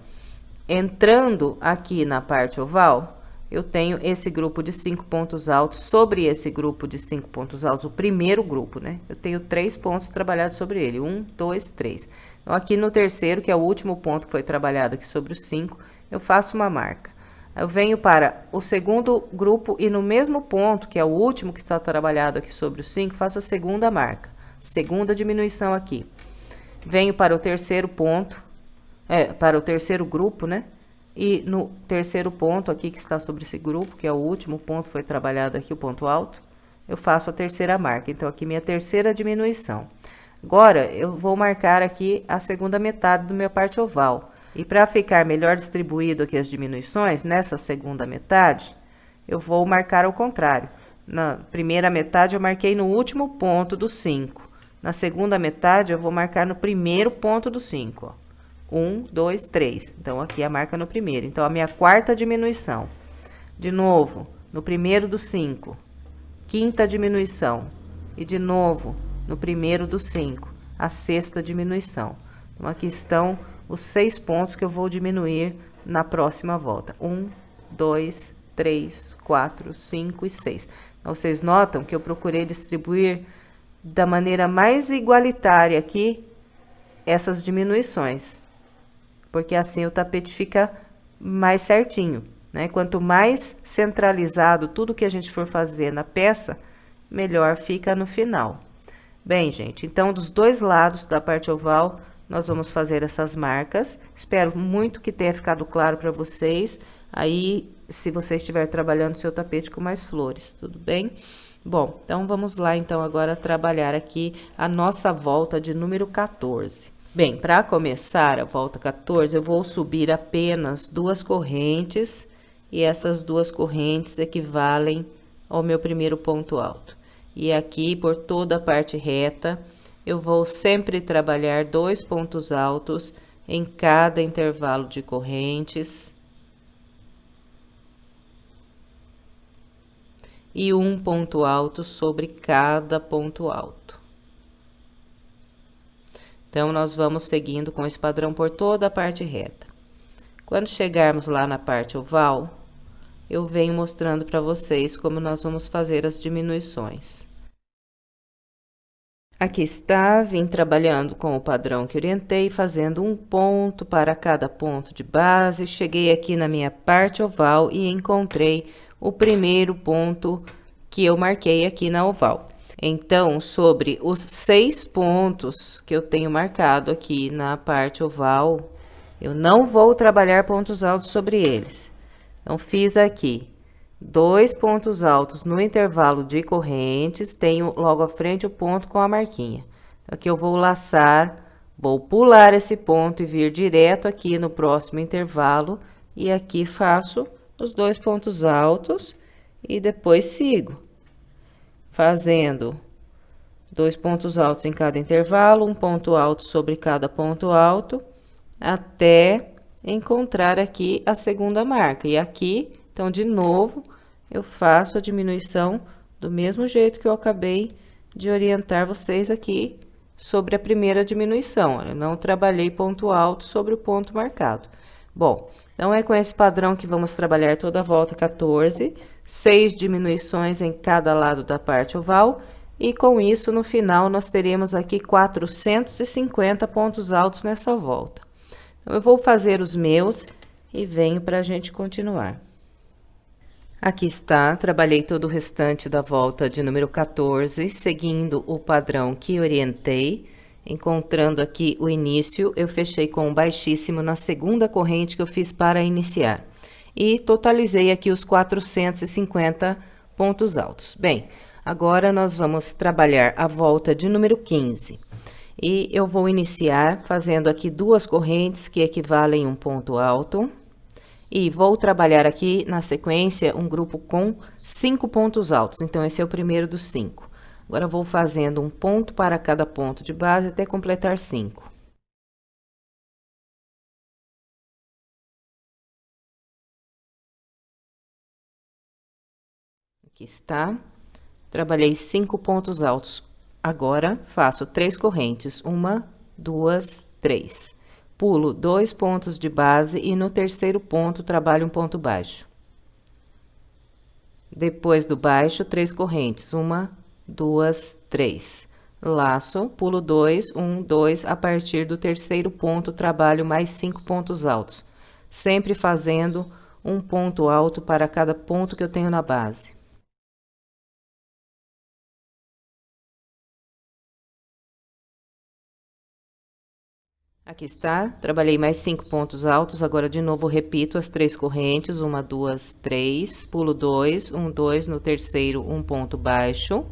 entrando aqui na parte oval, eu tenho esse grupo de 5 pontos altos. Sobre esse grupo de 5 pontos altos, o primeiro grupo, né? Eu tenho 3 pontos trabalhados sobre ele. 1, 2, 3. Então, aqui no terceiro, que é o último ponto que foi trabalhado aqui sobre os 5, eu faço uma marca. Eu venho para o segundo grupo e no mesmo ponto, que é o último que está trabalhado aqui sobre os 5, faço a segunda marca. Segunda diminuição aqui. Venho para o terceiro ponto, para o terceiro grupo, né? E no terceiro ponto aqui que está sobre esse grupo, que é o último ponto, foi trabalhado aqui, o ponto alto, eu faço a terceira marca. Então, aqui minha terceira diminuição. Agora, eu vou marcar aqui a segunda metade do minha parte oval. E para ficar melhor distribuído aqui as diminuições, nessa segunda metade, eu vou marcar ao contrário. Na primeira metade, eu marquei no último ponto do 5. Na segunda metade, eu vou marcar no primeiro ponto do 5, ó. 1, 2, 3. Então, aqui a marca no primeiro. Então, a minha quarta diminuição. De novo, no primeiro do 5. Quinta diminuição. E de novo, no primeiro do 5. A sexta diminuição. Então, aqui estão os 6 pontos que eu vou diminuir na próxima volta. 1, 2, 3, 4, 5 e 6. Então, vocês notam que eu procurei distribuir da maneira mais igualitária aqui essas diminuições, porque assim o tapete fica mais certinho, né? Quanto mais centralizado tudo que a gente for fazer na peça, melhor fica no final. Bem, gente, então dos dois lados da parte oval, nós vamos fazer essas marcas. Espero muito que tenha ficado claro para vocês. Aí, se você estiver trabalhando seu tapete com mais flores, tudo bem? Bom, então vamos lá então agora trabalhar aqui a nossa volta de número 14. Bem, para começar a volta 14, eu vou subir apenas 2 correntes e essas 2 correntes equivalem ao meu primeiro ponto alto. E aqui por toda a parte reta, eu vou sempre trabalhar 2 pontos altos em cada intervalo de correntes. E um ponto alto sobre cada ponto alto. Então, nós vamos seguindo com esse padrão por toda a parte reta. Quando chegarmos lá na parte oval, eu venho mostrando para vocês como nós vamos fazer as diminuições. Aqui está, vim trabalhando com o padrão que orientei, fazendo um ponto para cada ponto de base. Cheguei aqui na minha parte oval e encontrei o primeiro ponto que eu marquei aqui na oval. Então, sobre os 6 pontos que eu tenho marcado aqui na parte oval, eu não vou trabalhar pontos altos sobre eles. Então, fiz aqui 2 pontos altos no intervalo de correntes, tenho logo à frente o ponto com a marquinha. Então, aqui eu vou laçar, vou pular esse ponto e vir direto aqui no próximo intervalo, e aqui faço os 2 pontos altos e depois sigo fazendo 2 pontos altos em cada intervalo, um ponto alto sobre cada ponto alto, até encontrar aqui a segunda marca. E aqui, então, de novo, eu faço a diminuição do mesmo jeito que eu acabei de orientar vocês aqui sobre a primeira diminuição. Eu não trabalhei ponto alto sobre o ponto marcado. Bom, então é com esse padrão que vamos trabalhar toda a volta 14, 6 diminuições em cada lado da parte oval, e com isso, no final, nós teremos aqui 450 pontos altos nessa volta. Então, eu vou fazer os meus e venho para a gente continuar. Aqui está, trabalhei todo o restante da volta de número 14, seguindo o padrão que orientei. Encontrando aqui o início, eu fechei com um baixíssimo na segunda corrente que eu fiz para iniciar. E totalizei aqui os 450 pontos altos. Bem, agora nós vamos trabalhar a volta de número 15. E eu vou iniciar fazendo aqui 2 correntes que equivalem a um ponto alto. E vou trabalhar aqui na sequência um grupo com 5 pontos altos. Então, esse é o primeiro dos 5. Agora, vou fazendo um ponto para cada ponto de base até completar 5. Aqui está. Trabalhei 5 pontos altos. Agora, faço 3 correntes. 1, 2, 3. Pulo 2 pontos de base e no terceiro ponto trabalho um ponto baixo. Depois do baixo, 3 correntes. 1, 2, 3. Laço, pulo 2, 1, 2. A partir do terceiro ponto, trabalho mais 5 pontos altos. Sempre fazendo um ponto alto para cada ponto que eu tenho na base. Aqui está, trabalhei mais 5 pontos altos, agora de novo repito as 3 correntes, 1, 2, 3, pulo 2, 1, 2, no terceiro um ponto baixo,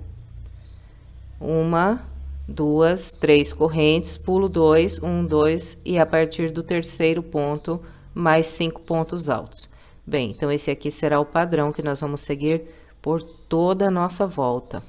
1, 2, 3 correntes, pulo 2, 1, 2, e a partir do terceiro ponto, mais 5 pontos altos. Bem, então esse aqui será o padrão que nós vamos seguir por toda a nossa volta.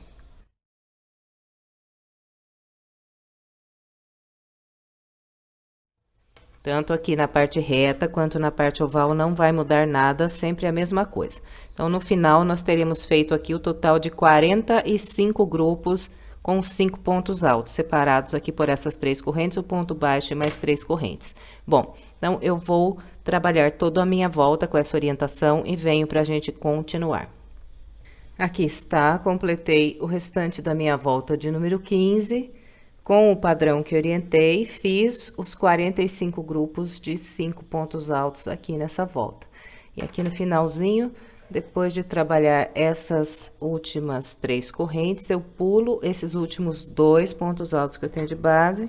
Tanto aqui na parte reta, quanto na parte oval, não vai mudar nada, sempre a mesma coisa. Então, no final, nós teremos feito aqui o total de 45 grupos com 5 pontos altos, separados aqui por essas 3 correntes, o ponto baixo e mais 3 correntes. Bom, então, eu vou trabalhar toda a minha volta com essa orientação e venho para a gente continuar. Aqui está, completei o restante da minha volta de número 15. Com o padrão que orientei, fiz os 45 grupos de 5 pontos altos aqui nessa volta. E aqui no finalzinho, depois de trabalhar essas últimas 3 correntes, eu pulo esses últimos 2 pontos altos que eu tenho de base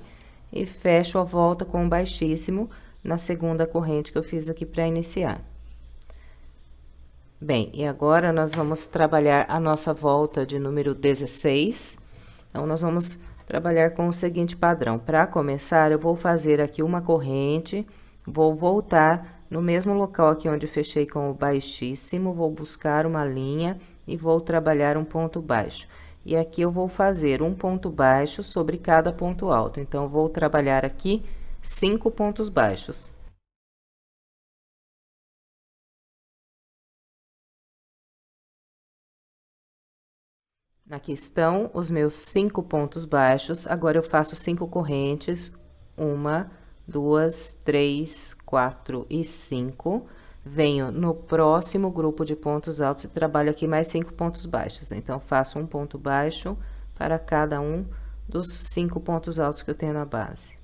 e fecho a volta com um baixíssimo na segunda corrente que eu fiz aqui para iniciar. Bem, e agora nós vamos trabalhar a nossa volta de número 16. Então, nós vamos trabalhar com o seguinte padrão. Para começar, eu vou fazer aqui uma corrente, vou voltar no mesmo local aqui onde fechei com o baixíssimo, vou buscar uma linha e vou trabalhar um ponto baixo. E aqui eu vou fazer um ponto baixo sobre cada ponto alto. Então, vou trabalhar aqui 5 pontos baixos. Aqui estão os meus 5 pontos baixos. Agora, eu faço 5 correntes. 1, 2, 3, 4 e 5. Venho no próximo grupo de pontos altos e trabalho aqui mais 5 pontos baixos. Então, faço um ponto baixo para cada um dos 5 pontos altos que eu tenho na base.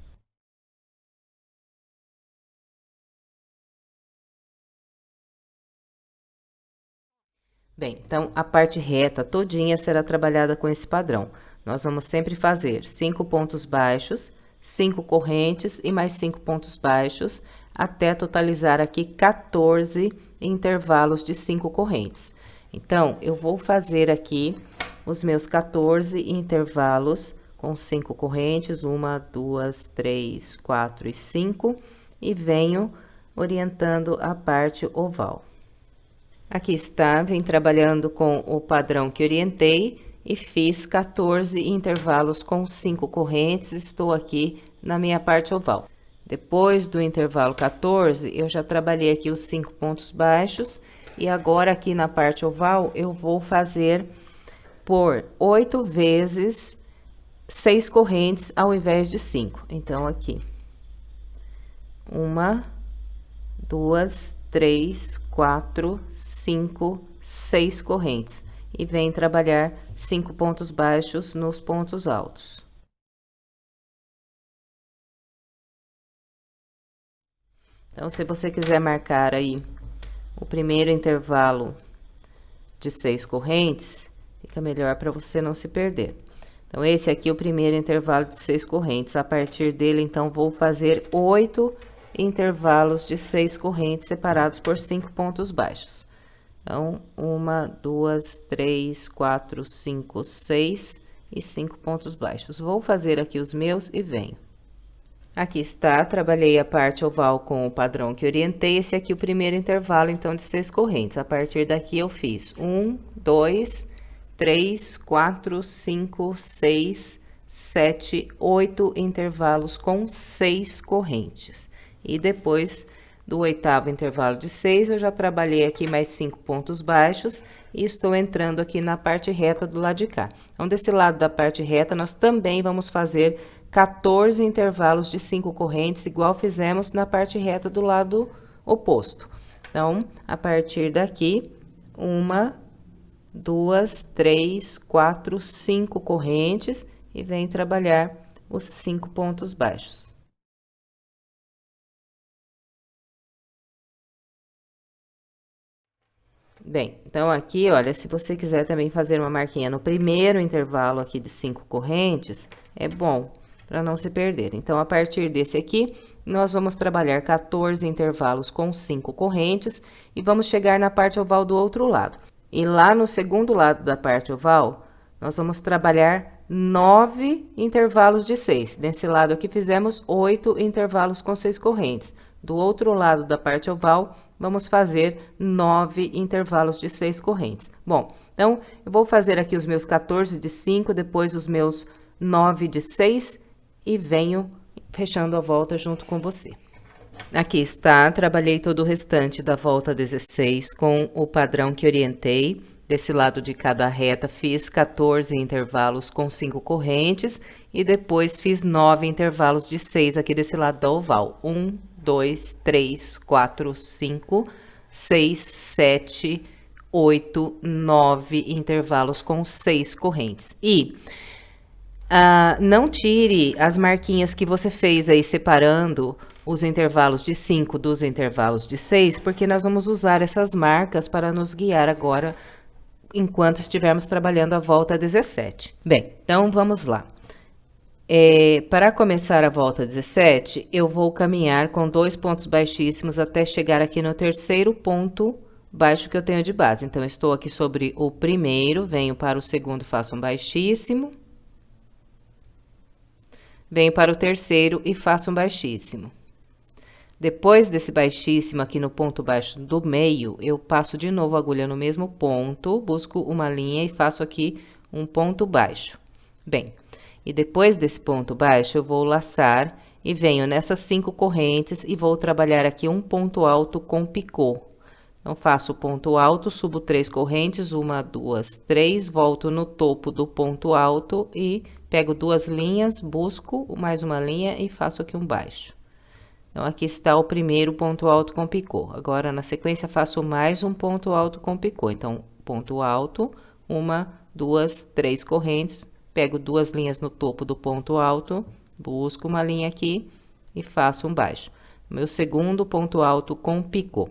Bem, então, a parte reta todinha será trabalhada com esse padrão. Nós vamos sempre fazer 5 pontos baixos, 5 correntes e mais 5 pontos baixos, até totalizar aqui 14 intervalos de 5 correntes. Então, eu vou fazer aqui os meus 14 intervalos com 5 correntes, 1, 2, 3, 4 e 5, e venho orientando a parte oval. Aqui está, vem trabalhando com o padrão que orientei e fiz 14 intervalos com 5 correntes, estou aqui na minha parte oval. Depois do intervalo 14, eu já trabalhei aqui os 5 pontos baixos e agora aqui na parte oval eu vou fazer pôr 8 vezes 6 correntes ao invés de 5. Então, aqui. 1, 2, 3, 4, 5, 6 correntes. E vem trabalhar 5 pontos baixos nos pontos altos. Então, se você quiser marcar aí o primeiro intervalo de 6 correntes, fica melhor para você não se perder. Então, esse aqui é o primeiro intervalo de 6 correntes. A partir dele, então, vou fazer 8 intervalos de 6 correntes separados por 5 pontos baixos. Então, 1, 2, 3, 4, 5, 6 e 5 pontos baixos. Vou fazer aqui os meus e venho. Aqui está, trabalhei a parte oval com o padrão que orientei. Esse aqui é o primeiro intervalo, então, de 6 correntes. A partir daqui, eu fiz 1, 2, 3, 4, 5, 6, 7, 8 intervalos com 6 correntes. E depois do oitavo intervalo de 6, eu já trabalhei aqui mais 5 pontos baixos e estou entrando aqui na parte reta do lado de cá. Então, desse lado da parte reta, nós também vamos fazer 14 intervalos de 5 correntes, igual fizemos na parte reta do lado oposto. Então, a partir daqui, 1, 2, 3, 4, 5 correntes e vem trabalhar os 5 pontos baixos. Bem, então aqui, olha, se você quiser também fazer uma marquinha no primeiro intervalo aqui de 5 correntes, é bom para não se perder. Então, a partir desse aqui, nós vamos trabalhar 14 intervalos com 5 correntes e vamos chegar na parte oval do outro lado. E lá no segundo lado da parte oval, nós vamos trabalhar 9 intervalos de 6. Nesse lado aqui, fizemos 8 intervalos com 6 correntes. Do outro lado da parte oval, vamos fazer 9 intervalos de 6 correntes. Bom, então, eu vou fazer aqui os meus 14 de 5, depois os meus 9 de 6 e venho fechando a volta junto com você. Aqui está, trabalhei todo o restante da volta 16 com o padrão que orientei. Desse lado de cada reta, fiz 14 intervalos com 5 correntes e depois fiz 9 intervalos de 6 aqui desse lado da oval. 1, 2, 3, 4, 5, 6, 7, 8, 9 intervalos com 6 correntes. E não tire as marquinhas que você fez aí separando os intervalos de 5 dos intervalos de 6, porque nós vamos usar essas marcas para nos guiar agora enquanto estivermos trabalhando a volta 17. Bem, então vamos lá. Para começar a volta 17, eu vou caminhar com 2 pontos baixíssimos até chegar aqui no terceiro ponto baixo que eu tenho de base. Então, estou aqui sobre o primeiro, venho para o segundo, faço um baixíssimo. Venho para o terceiro e faço um baixíssimo. Depois desse baixíssimo aqui no ponto baixo do meio, eu passo de novo a agulha no mesmo ponto, busco uma linha e faço aqui um ponto baixo. Bem, e depois desse ponto baixo, eu vou laçar e venho nessas 5 correntes e vou trabalhar aqui um ponto alto com picô. Então, faço o ponto alto, subo 3 correntes, 1, 2, 3, volto no topo do ponto alto e pego 2 linhas, busco mais uma linha e faço aqui um baixo. Então, aqui está o primeiro ponto alto com picô. Agora, na sequência, faço mais um ponto alto com picô. Então, ponto alto, 1, 2, 3 correntes, pego 2 linhas no topo do ponto alto, busco uma linha aqui e faço um baixo. Meu segundo ponto alto com picô.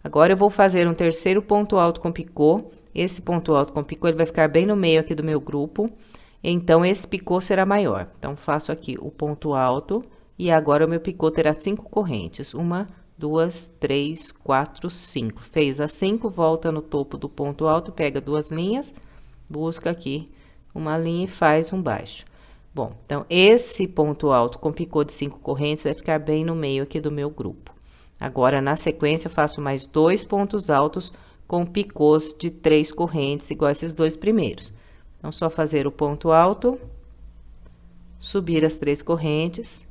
Agora, eu vou fazer um terceiro ponto alto com picô. Esse ponto alto com picô, ele vai ficar bem no meio aqui do meu grupo. Então, esse picô será maior. Então, faço aqui o ponto alto e agora o meu picô terá 5 correntes. 1, 2, 3, 4, 5. Fez as 5, volta no topo do ponto alto, pega 2 linhas, busca aqui uma linha e faz um baixo. Bom, então, esse ponto alto com picô de 5 correntes vai ficar bem no meio aqui do meu grupo. Agora, na sequência, eu faço mais 2 pontos altos com picôs de 3 correntes, igual esses 2 primeiros. Então, só fazer o ponto alto, subir as 3 correntes,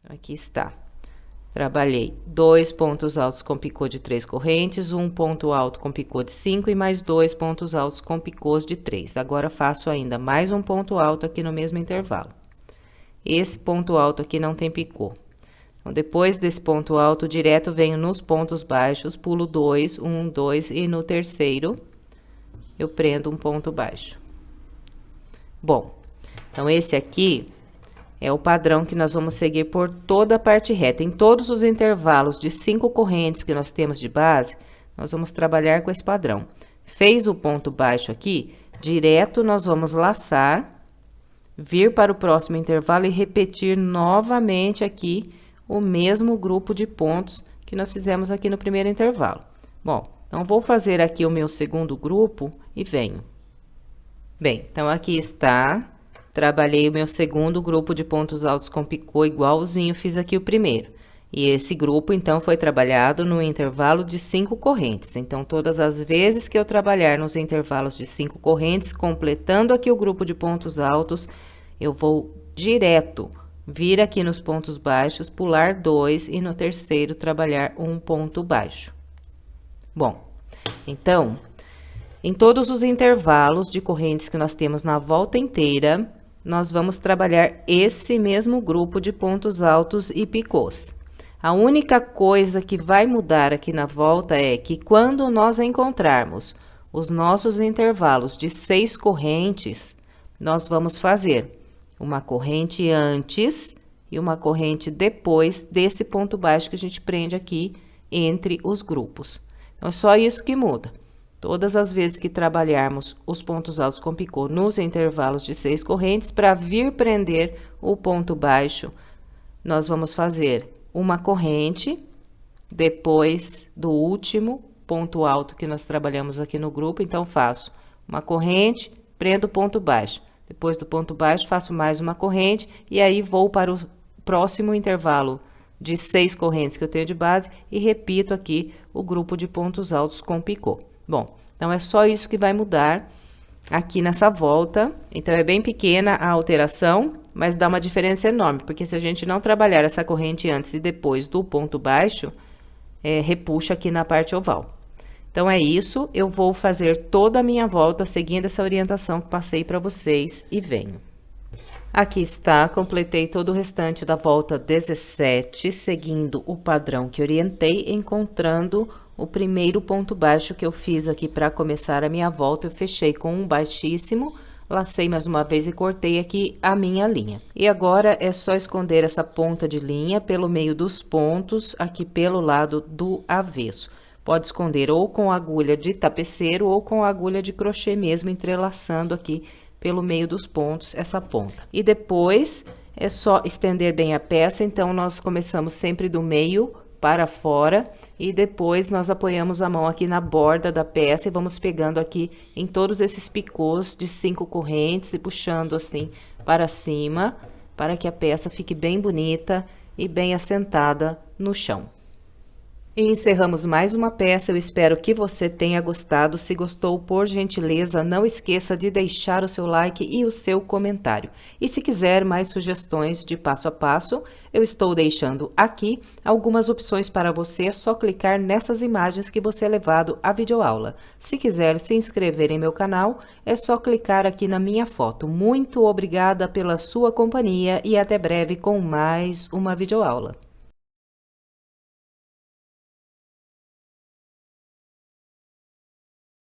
Aqui está. Trabalhei 2 pontos altos com picô de 3 correntes, um ponto alto com picô de 5 e mais 2 pontos altos com picôs de 3. Agora, faço ainda mais um ponto alto aqui no mesmo intervalo. Esse ponto alto aqui não tem picô. Então, depois desse ponto alto, direto venho nos pontos baixos, pulo 2, 1, 2, e no terceiro, eu prendo um ponto baixo. Bom, então, esse aqui é o padrão que nós vamos seguir por toda a parte reta. Em todos os intervalos de 5 correntes que nós temos de base, nós vamos trabalhar com esse padrão. Fez o ponto baixo aqui, direto nós vamos laçar, vir para o próximo intervalo e repetir novamente aqui o mesmo grupo de pontos que nós fizemos aqui no primeiro intervalo. Bom, então, vou fazer aqui o meu segundo grupo e venho. Bem, então, aqui está. Trabalhei o meu segundo grupo de pontos altos com picô igualzinho, fiz aqui o primeiro. E esse grupo, então, foi trabalhado no intervalo de 5 correntes. Então, todas as vezes que eu trabalhar nos intervalos de 5 correntes, completando aqui o grupo de pontos altos, eu vou direto vir aqui nos pontos baixos, pular 2 e no terceiro trabalhar um ponto baixo. Bom, então, em todos os intervalos de correntes que nós temos na volta inteira, nós vamos trabalhar esse mesmo grupo de pontos altos e picôs. A única coisa que vai mudar aqui na volta é que quando nós encontrarmos os nossos intervalos de 6 correntes, nós vamos fazer uma corrente antes e uma corrente depois desse ponto baixo que a gente prende aqui entre os grupos. Então, é só isso que muda. Todas as vezes que trabalharmos os pontos altos com picô nos intervalos de 6 correntes, para vir prender o ponto baixo, nós vamos fazer uma corrente depois do último ponto alto que nós trabalhamos aqui no grupo. Então, faço uma corrente, prendo o ponto baixo. Depois do ponto baixo, faço mais uma corrente e aí vou para o próximo intervalo de 6 correntes que eu tenho de base e repito aqui o grupo de pontos altos com picô. Bom, então, é só isso que vai mudar aqui nessa volta. Então, é bem pequena a alteração, mas dá uma diferença enorme, porque se a gente não trabalhar essa corrente antes e depois do ponto baixo, repuxa aqui na parte oval. Então, é isso. Eu vou fazer toda a minha volta seguindo essa orientação que passei para vocês e venho. Aqui está, completei todo o restante da volta 17, seguindo o padrão que orientei, encontrando o primeiro ponto baixo que eu fiz aqui para começar a minha volta. Eu fechei com um baixíssimo, lacei mais uma vez e cortei aqui a minha linha. E agora é só esconder essa ponta de linha pelo meio dos pontos, aqui pelo lado do avesso. Pode esconder ou com agulha de tapeceiro ou com agulha de crochê mesmo, entrelaçando aqui pelo meio dos pontos essa ponta. E depois é só estender bem a peça. Então, nós começamos sempre do meio para fora e depois nós apoiamos a mão aqui na borda da peça e vamos pegando aqui em todos esses picôs de 5 correntes e puxando assim para cima, para que a peça fique bem bonita e bem assentada no chão. E encerramos mais uma peça. Eu espero que você tenha gostado. Se gostou, por gentileza, não esqueça de deixar o seu like e o seu comentário. E se quiser mais sugestões de passo a passo, eu estou deixando aqui algumas opções para você. É só clicar nessas imagens que você é levado à videoaula. Se quiser se inscrever em meu canal, é só clicar aqui na minha foto. Muito obrigada pela sua companhia e até breve com mais uma videoaula.